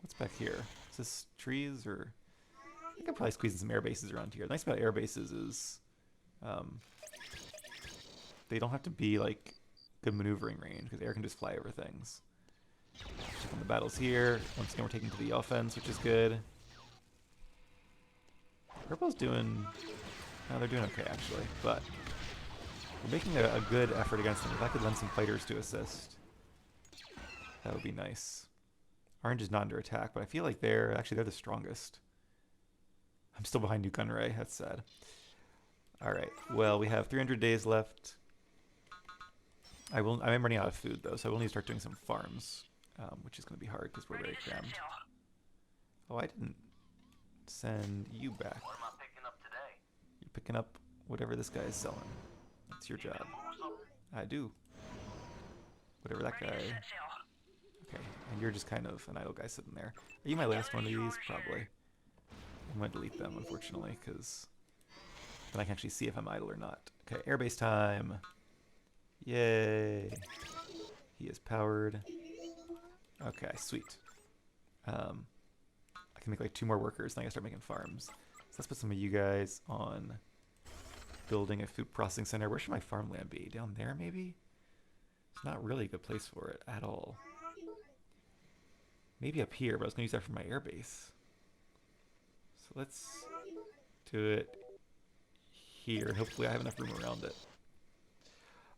What's back here? Is this trees or... I could probably squeeze in some air bases around here. The nice about air bases is um, they don't have to be like good maneuvering range because air can just fly over things. Check on the battles here. Once again, we're taking to the offense, which is good. Purple's doing... No, they're doing okay, actually. But we're making a good effort against them. If I could lend some fighters to assist, that would be nice. Orange is not under attack, but I feel like they're the strongest. I'm still behind New Gunray. That's sad. Alright, well, we have 300 days left. I am running out of food, though, so I will need to start doing some farms, which is going to be hard because we're very crammed. Oh, I didn't send you back. What am I picking up today? You're picking up whatever this guy is selling. That's your job. I do. Whatever that guy... Okay, and you're just kind of an idle guy sitting there. Are you my last one of these? Probably. I'm going to delete them, unfortunately, because then I can actually see if I'm idle or not. Okay, airbase time. Yay. He is powered. Okay, sweet. I can make like 2 more workers, then I can start making farms. So let's put some of you guys on building a food processing center. Where should my farmland be? Down there, maybe? It's not really a good place for it at all. Maybe up here, but I was going to use that for my airbase. So let's do it here. Hopefully I have enough room around it.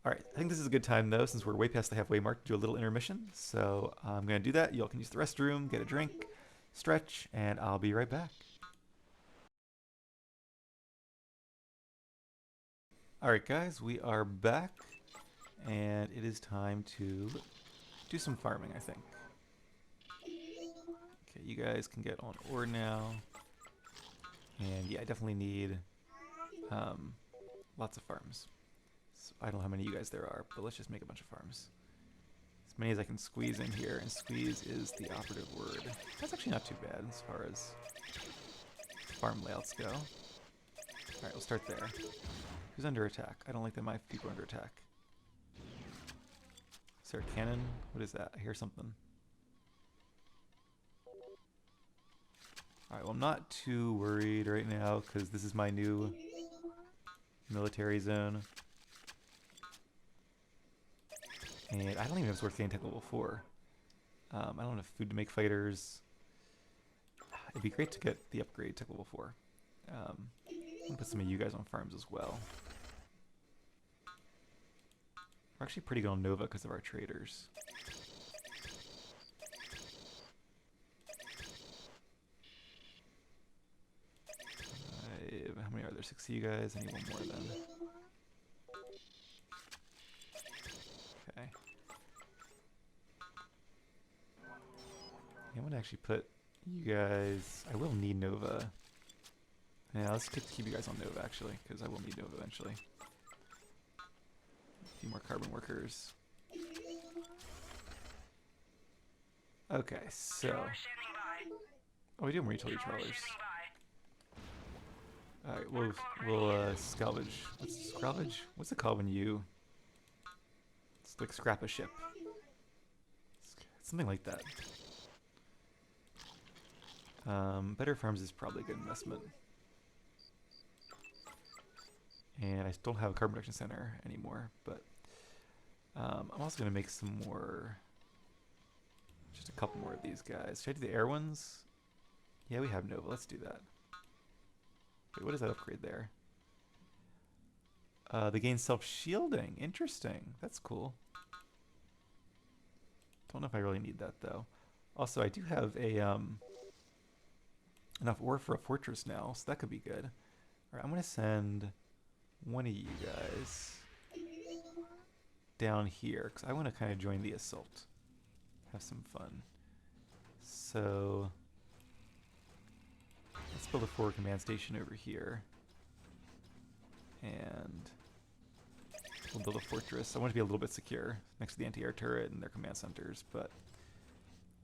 Alright, I think this is a good time though, since we're way past the halfway mark, to do a little intermission. So I'm going to do that. Y'all can use the restroom, get a drink, stretch, and I'll be right back. Alright guys, we are back, and it is time to do some farming, I think. Okay, you guys can get on ore now. And yeah, I definitely need lots of farms. So I don't know how many of you guys there are, but let's just make a bunch of farms. As many as I can squeeze in here, and squeeze is the operative word. That's actually not too bad as far as farm layouts go. Alright, we'll start there. Who's under attack? I don't like that my people are under attack. Is there a cannon? What is that? I hear something. Alright, well I'm not too worried right now because this is my new military zone. And I don't even know if it's worth getting tech level 4. I don't have enough food to make fighters. It'd be great to get the upgrade tech level 4. I'm gonna put some of you guys on farms as well. We're actually pretty good on Nova because of our traders. How many are there? 6 of you guys? I need one more then. Okay. I'm gonna actually put you guys... I will need Nova. Yeah, let's keep you guys on Nova actually, because I will need Nova eventually. A few more carbon workers. Okay, so... Oh, we do have more utility trawlers. Alright, we'll salvage. What's salvage? What's it called when you... It's like scrap a ship. Something like that. Better farms is probably a good investment. And I don't have a carbon production center anymore, but I'm also going to make some more, just a couple more of these guys. Should I do the air ones? Yeah, we have Nova. Let's do that. Wait, what is that upgrade there? They gain self-shielding. Interesting. That's cool. Don't know if I really need that, though. Also, I do have a enough ore for a fortress now, so that could be good. Alright, I'm going to send one of you guys down here, because I want to kind of join the assault. Have some fun. So, let's build a forward command station over here. And we'll build a fortress. I want it to be a little bit secure next to the anti-air turret and their command centers, but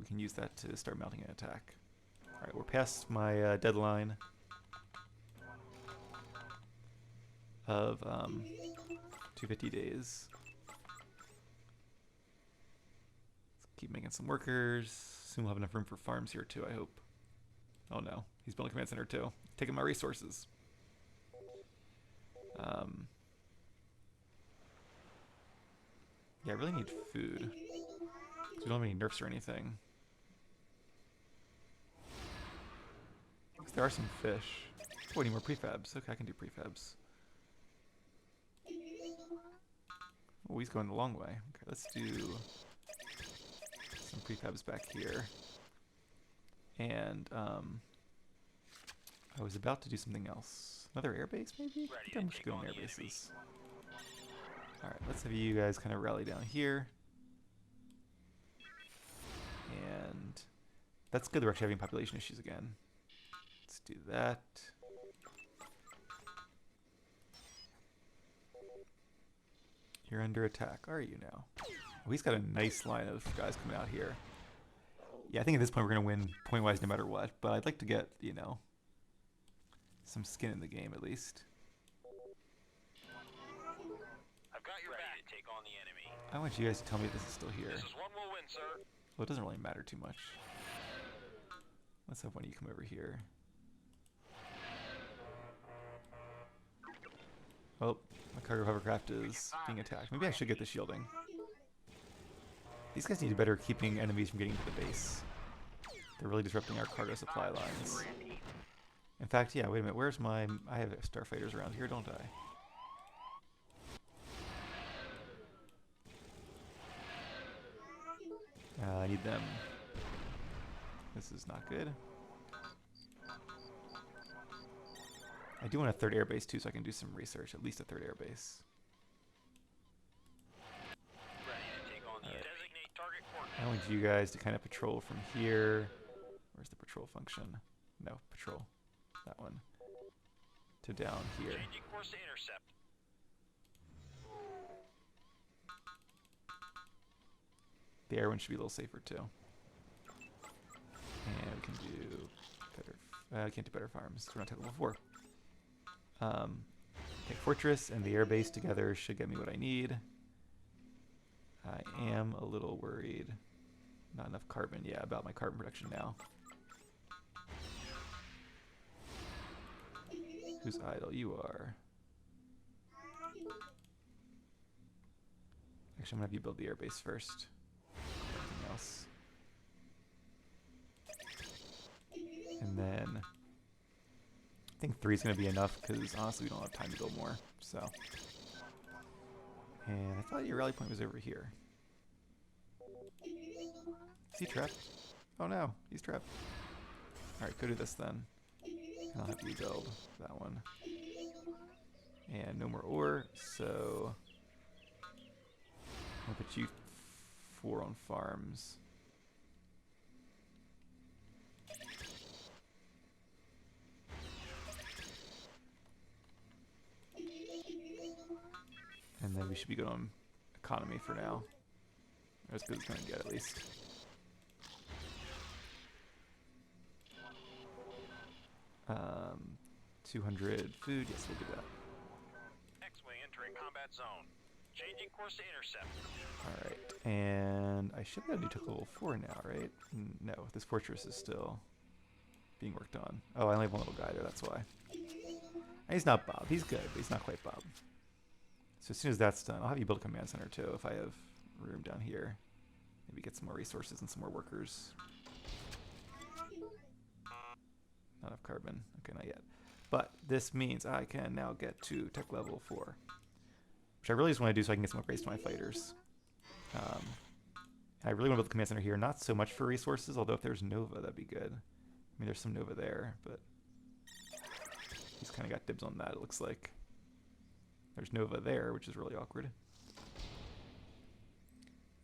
we can use that to start mounting an attack. Alright, we're past my deadline of 250 days. Keep making some workers. Soon we'll have enough room for farms here too, I hope. Oh no, he's building a command center too. Taking my resources. Yeah, I really need food. Because we don't have any nerfs or anything. There are some fish. Oh, I need more prefabs. Okay, I can do prefabs. Oh, he's going the long way. Okay, let's do some prefabs back here. And I was about to do something else. Another airbase, maybe? I think I'm just going air bases. Alright, let's have you guys kind of rally down here. And that's good that we're actually having population issues again. Let's do that. You're under attack, are you now? Oh, he's got a nice line of guys coming out here. Yeah, I think at this point we're going to win point-wise no matter what, but I'd like to get, you know, some skin in the game at least. I've got your back to take on the enemy. I want you guys to tell me if this is still here. This is one we'll win, sir. Well, it doesn't really matter too much. Let's have one of you come over here. Oh, my cargo hovercraft is being attacked. Maybe I should get the shielding. These guys need to be better keeping enemies from getting to the base. They're really disrupting our cargo supply lines. In fact, yeah, wait a minute. Where's my... I have starfighters around here, don't I? I need them. This is not good. I do want a third airbase too, so I can do some research. At least a third airbase. I want you guys to kind of patrol from here. Where's the patrol function? No, patrol. That one. To down here. Changing course to intercept. The air one should be a little safer too. And we can do better. I can't do better farms. We're not at level 4. Take fortress and the air base together should get me what I need. I am a little worried. Not enough carbon. Yeah, about my carbon production now. Who's idle? You are. Actually, I'm gonna have you build the airbase first. Everything else. And then I think 3 is gonna be enough because honestly we don't have time to build more. So. And I thought your rally point was over here. Is he trapped? Oh no, he's trapped. Alright, go do this then. And I'll have you build that one. And no more ore, so I'll put you 4 on farms. And then we should be good on economy for now. As good as it's going to get, at least. Um, 200 food. Yes, we'll do that. X-wing entering combat zone. Changing course to intercept. Alright, and I should be able to do level 4 now, right? No, this fortress is still being worked on. Oh, I only have one little guy there, that's why. And he's not Bob. He's good, but he's not quite Bob. So as soon as that's done, I'll have you build a command center too if I have room down here. Maybe get some more resources and some more workers. Not enough carbon. Okay, not yet. But this means I can now get to tech level 4. Which I really just want to do so I can get some upgrades to my fighters. I really want to build the command center here. Not so much for resources, although if there's Nova, that'd be good. I mean, there's some Nova there, but he's kind of got dibs on that, it looks like. There's Nova there, which is really awkward.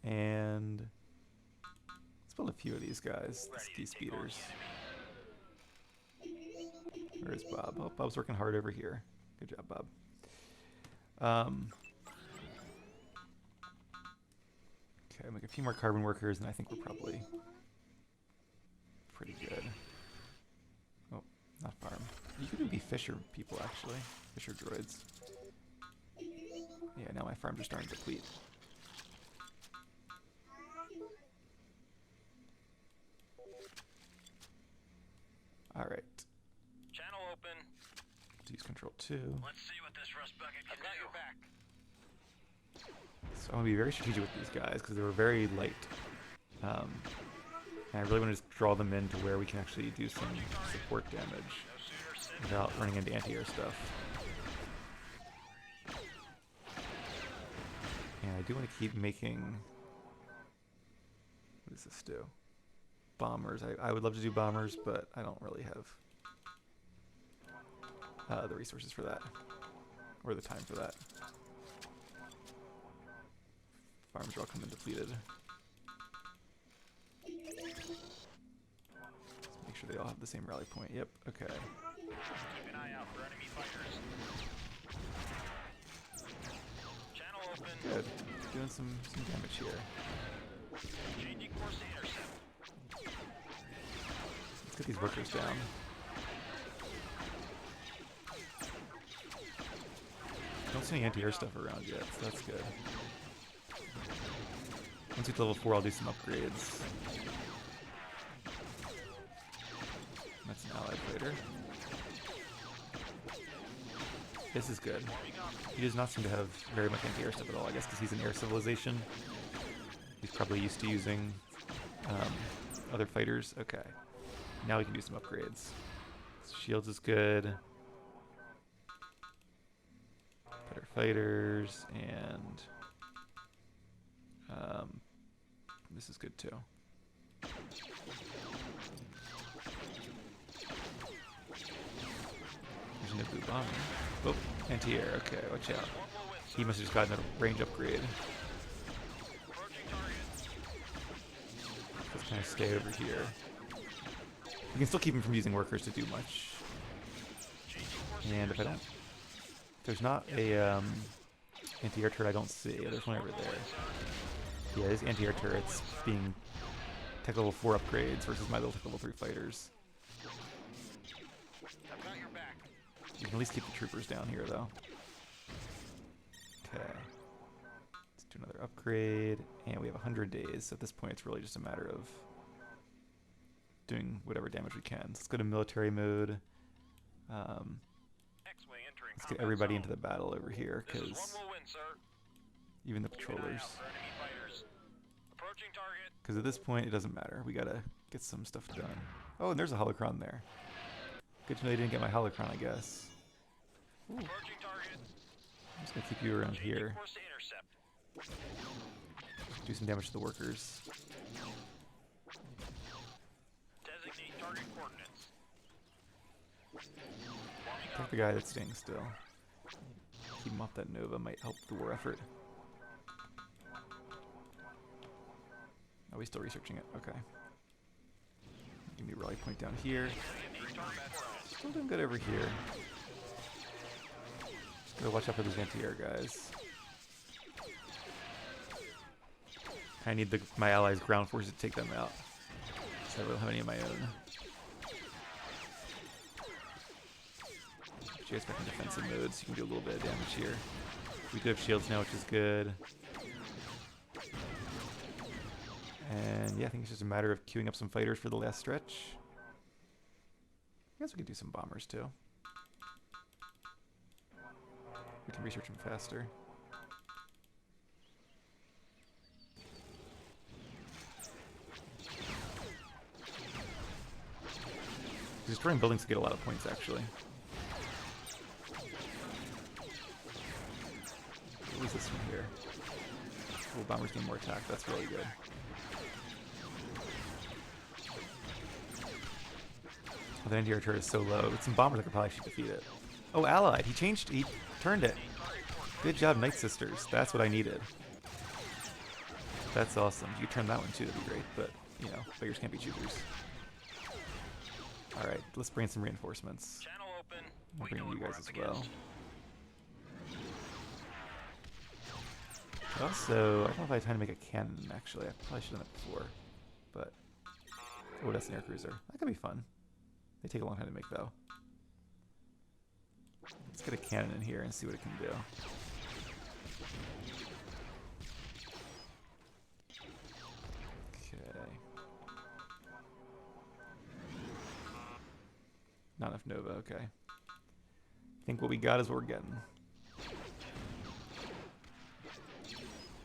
And let's build a few of these guys, the ski speeders. Where's Bob? Oh, Bob's working hard over here. Good job, Bob. Okay, make a few more carbon workers, and I think we're probably pretty good. Oh, not farm. You could be fisher people, actually. Fisher droids. Yeah, now my farms are starting to deplete. Patrol 2. Let's see what this rust bucket can do. Your back. So I'm going to be very strategic with these guys because they were very light. And I really want to just draw them in to where we can actually do some support damage without running into anti-air stuff. And I do want to keep making... What does this do? Bombers. I would love to do bombers, but I don't really have the resources for that. Or the time for that. Farms are all coming depleted. Let's make sure they all have the same rally point. Yep, okay. Keep an eye out for enemy fighters. Channel open. Good. Doing some damage here. Changing course to intercept. Let's get these workers down. Don't see any anti-air stuff around yet, so that's good. Once we get to level 4, I'll do some upgrades. That's an allied fighter. This is good. He does not seem to have very much anti-air stuff at all, I guess because he's an air civilization. He's probably used to using other fighters. Okay. Now we can do some upgrades. Shields is good. Better fighters, and this is good too. There's a blue bomber. Oh, anti-air. Okay, watch out. He must have just gotten a range upgrade. Let's kind of stay over here. We can still keep him from using workers to do much. And if I don't... There's not a anti-air turret I don't see. There's one over there. Yeah, these anti-air turrets being tech level 4 upgrades versus my little tech level 3 fighters. You can at least keep the troopers down here, though. Okay. Let's do another upgrade. And we have 100 days. So at this point, it's really just a matter of doing whatever damage we can. So let's go to military mode. Let's get everybody into the battle over here, because even the patrollers. Because at this point, it doesn't matter. We gotta get some stuff done. Oh, and there's a holocron there. Good to know you didn't get my holocron, I guess. Ooh. I'm just gonna keep you around here. Do some damage to the workers. Designate target coordinates. Take the guy that's staying still. Keep him off that Nova might help the war effort. Are we still researching it? Okay. Give me a rally point down here. Still doing good over here. Just gotta watch out for those anti-air guys. I need my allies' ground forces to take them out. So I don't have any of my own. But you guys back in defensive mode, so you can do a little bit of damage here. We do have shields now, which is good. And yeah, I think it's just a matter of queuing up some fighters for the last stretch. I guess we could do some bombers too. We can research them faster. Destroying buildings to get a lot of points, actually. What was this one here? Oh, bombers gain more attack. That's really good. Oh, the anti-air turret is so low. With some bombers, I could probably actually defeat it. Oh, allied. He turned it. Good job, Night Sisters. That's what I needed. That's awesome. You turn that one too, that'd be great. But, you know, beggars can't be choosers. Alright, let's bring in some reinforcements. Channel open. I'll bring you guys as well. Also, I don't know if I had time to make a cannon, actually. I probably should have done it before. But, oh, that's an air cruiser. That could be fun. They take a long time to make, though. Let's get a cannon in here and see what it can do. Okay. Not enough Nova, okay. think what we got is what we're getting.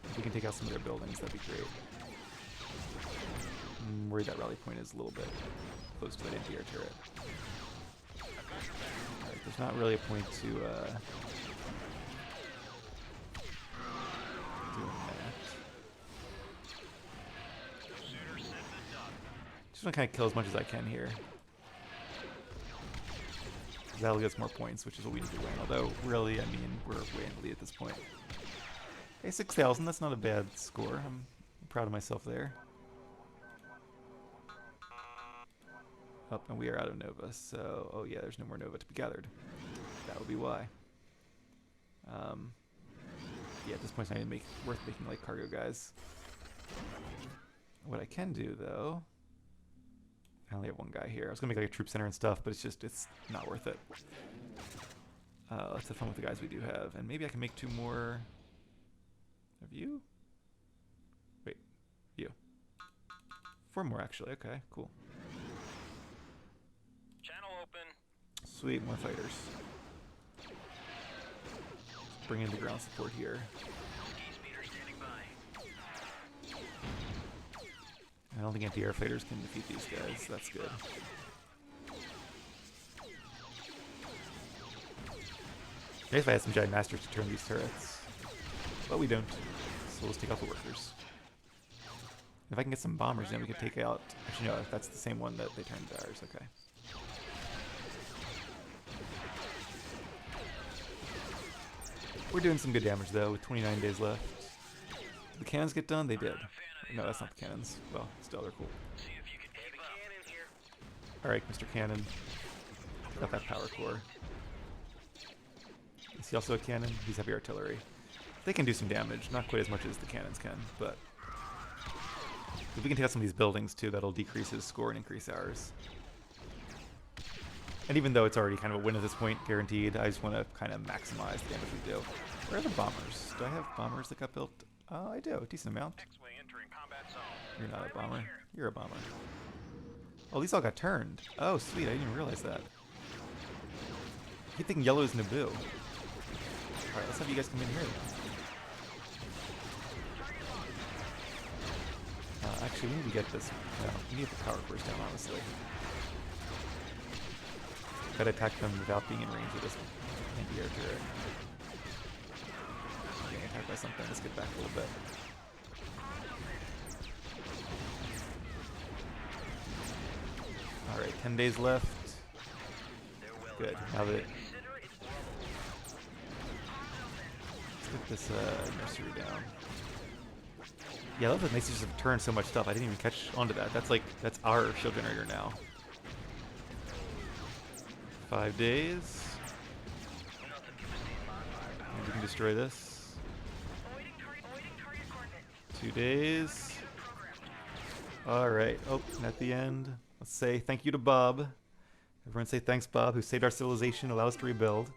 If we can take out some of their buildings, that'd be great. I'm worried that rally point is a little bit close to that anti-air turret. Alright, there's not really a point to doing that. Just want to kind of kill as much as I can here. That'll get us more points, which is what we need to win. Although, really, I mean, we're way in the lead at this point. Hey, 6,000, that's not a bad score. I'm proud of myself there. Oh, and we are out of Nova, so... Oh yeah, there's no more Nova to be gathered. That would be why. Yeah, at this point it's not even worth making like cargo guys. What I can do, though... I only have one guy here. I was gonna make like a troop center and stuff, but it's not worth it. Let's have fun with the guys we do have. And maybe I can make 2 more... Of you? Wait, you. 4 more, actually. Okay, cool. Channel open. Sweet, more fighters. Bring in the ground support here. Ski speeder standing by. I don't think anti-air fighters can defeat these guys. That's good. Maybe if I had some giant masters to turn these turrets. But we don't. So we'll just take out the workers. If I can get some bombers in, we can take out... Actually, no, that's the same one that they turned to ours. Okay. We're doing some good damage, though, with 29 days left. Did the cannons get done? They did. No, that's not the cannons. Well, still, they're cool. Alright, Mr. Cannon. Got that power core. Is he also a cannon? He's heavy artillery. They can do some damage, not quite as much as the cannons can, but... If we can take out some of these buildings, too, that'll decrease his score and increase ours. And even though it's already kind of a win at this point, guaranteed, I just want to kind of maximize the damage we do. Where are the bombers? Do I have bombers that got built? Oh, I do. A decent amount. You're not a bomber. You're a bomber. Oh, these all got turned. Oh, sweet. I didn't even realize that. I keep thinking yellow is Naboo. Alright, let's have you guys come in here. Actually, we need to get this... No, we need to get the power cores down, honestly. Gotta attack them without being in range of this anti-air turret. I'm getting attacked by something. Let's get back a little bit. Alright, 10 days left. Good. Now that... Let's get this nursery down. Yeah, I love that Macy's just turned so much stuff. I didn't even catch onto that. That's our shield generator now. 5 days. And we can destroy this. 2 days. Alright. Oh, and at the end, let's say thank you to Bob. Everyone say thanks, Bob, who saved our civilization, allowed us to rebuild.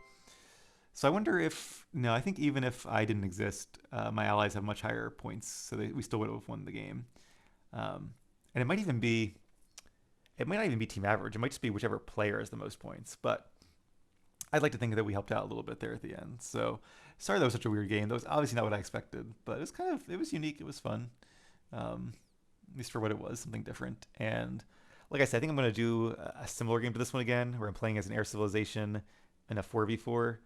So I wonder if... No, I think even if I didn't exist, my allies have much higher points, so we still would have won the game. And it might even be... It might not even be team average. It might just be whichever player has the most points. But I'd like to think that we helped out a little bit there at the end. So sorry that was such a weird game. That was obviously not what I expected. But it was unique. It was fun. At least for what it was, something different. And like I said, I think I'm going to do a similar game to this one again, where I'm playing as an air civilization in a 4v4.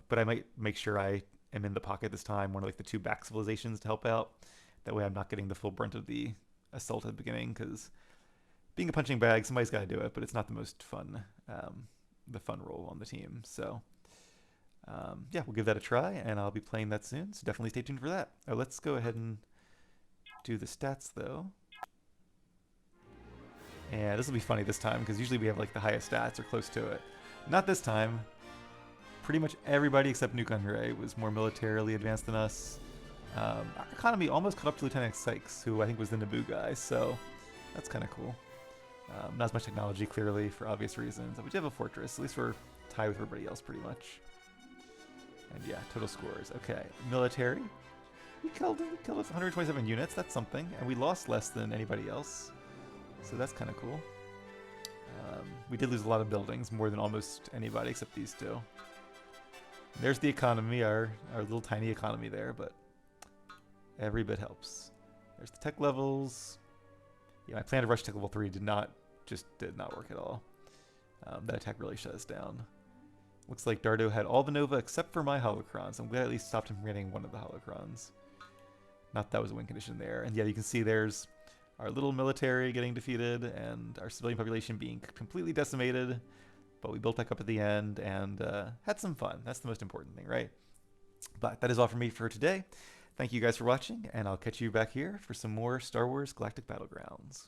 But I might make sure I am in the pocket this time, one of like the 2 back civilizations to help out. That way I'm not getting the full brunt of the assault at the beginning, because being a punching bag, somebody's got to do it, but it's not the most fun, the fun role on the team. So yeah, we'll give that a try, and I'll be playing that soon, so definitely stay tuned for that. Let's go ahead and do the stats, though. And this will be funny this time, because usually we have like the highest stats or close to it. Not this time. Pretty much everybody except Nuke Andre was more militarily advanced than us. Our economy almost caught up to Lieutenant Sykes, who I think was the Naboo guy, so that's kind of cool. Not as much technology, clearly, for obvious reasons. But we do have a fortress. At least we're tied with everybody else, pretty much. And yeah, total scores. Okay, military. We killed us 127 units. That's something. And we lost less than anybody else. So that's kind of cool. We did lose a lot of buildings, more than almost anybody except these two. There's the economy, our little tiny economy there, but every bit helps. There's the tech levels. Yeah, my plan to rush tech level 3 did not work at all. That attack really shut us down. Looks like Dardo had all the Nova except for my holocrons. I'm glad I at least stopped him from getting one of the holocrons. Not that was a win condition there. And yeah, you can see there's our little military getting defeated and our civilian population being completely decimated. But we built back up at the end and had some fun. That's the most important thing, right? But that is all for me for today. Thank you guys for watching, and I'll catch you back here for some more Star Wars Galactic Battlegrounds.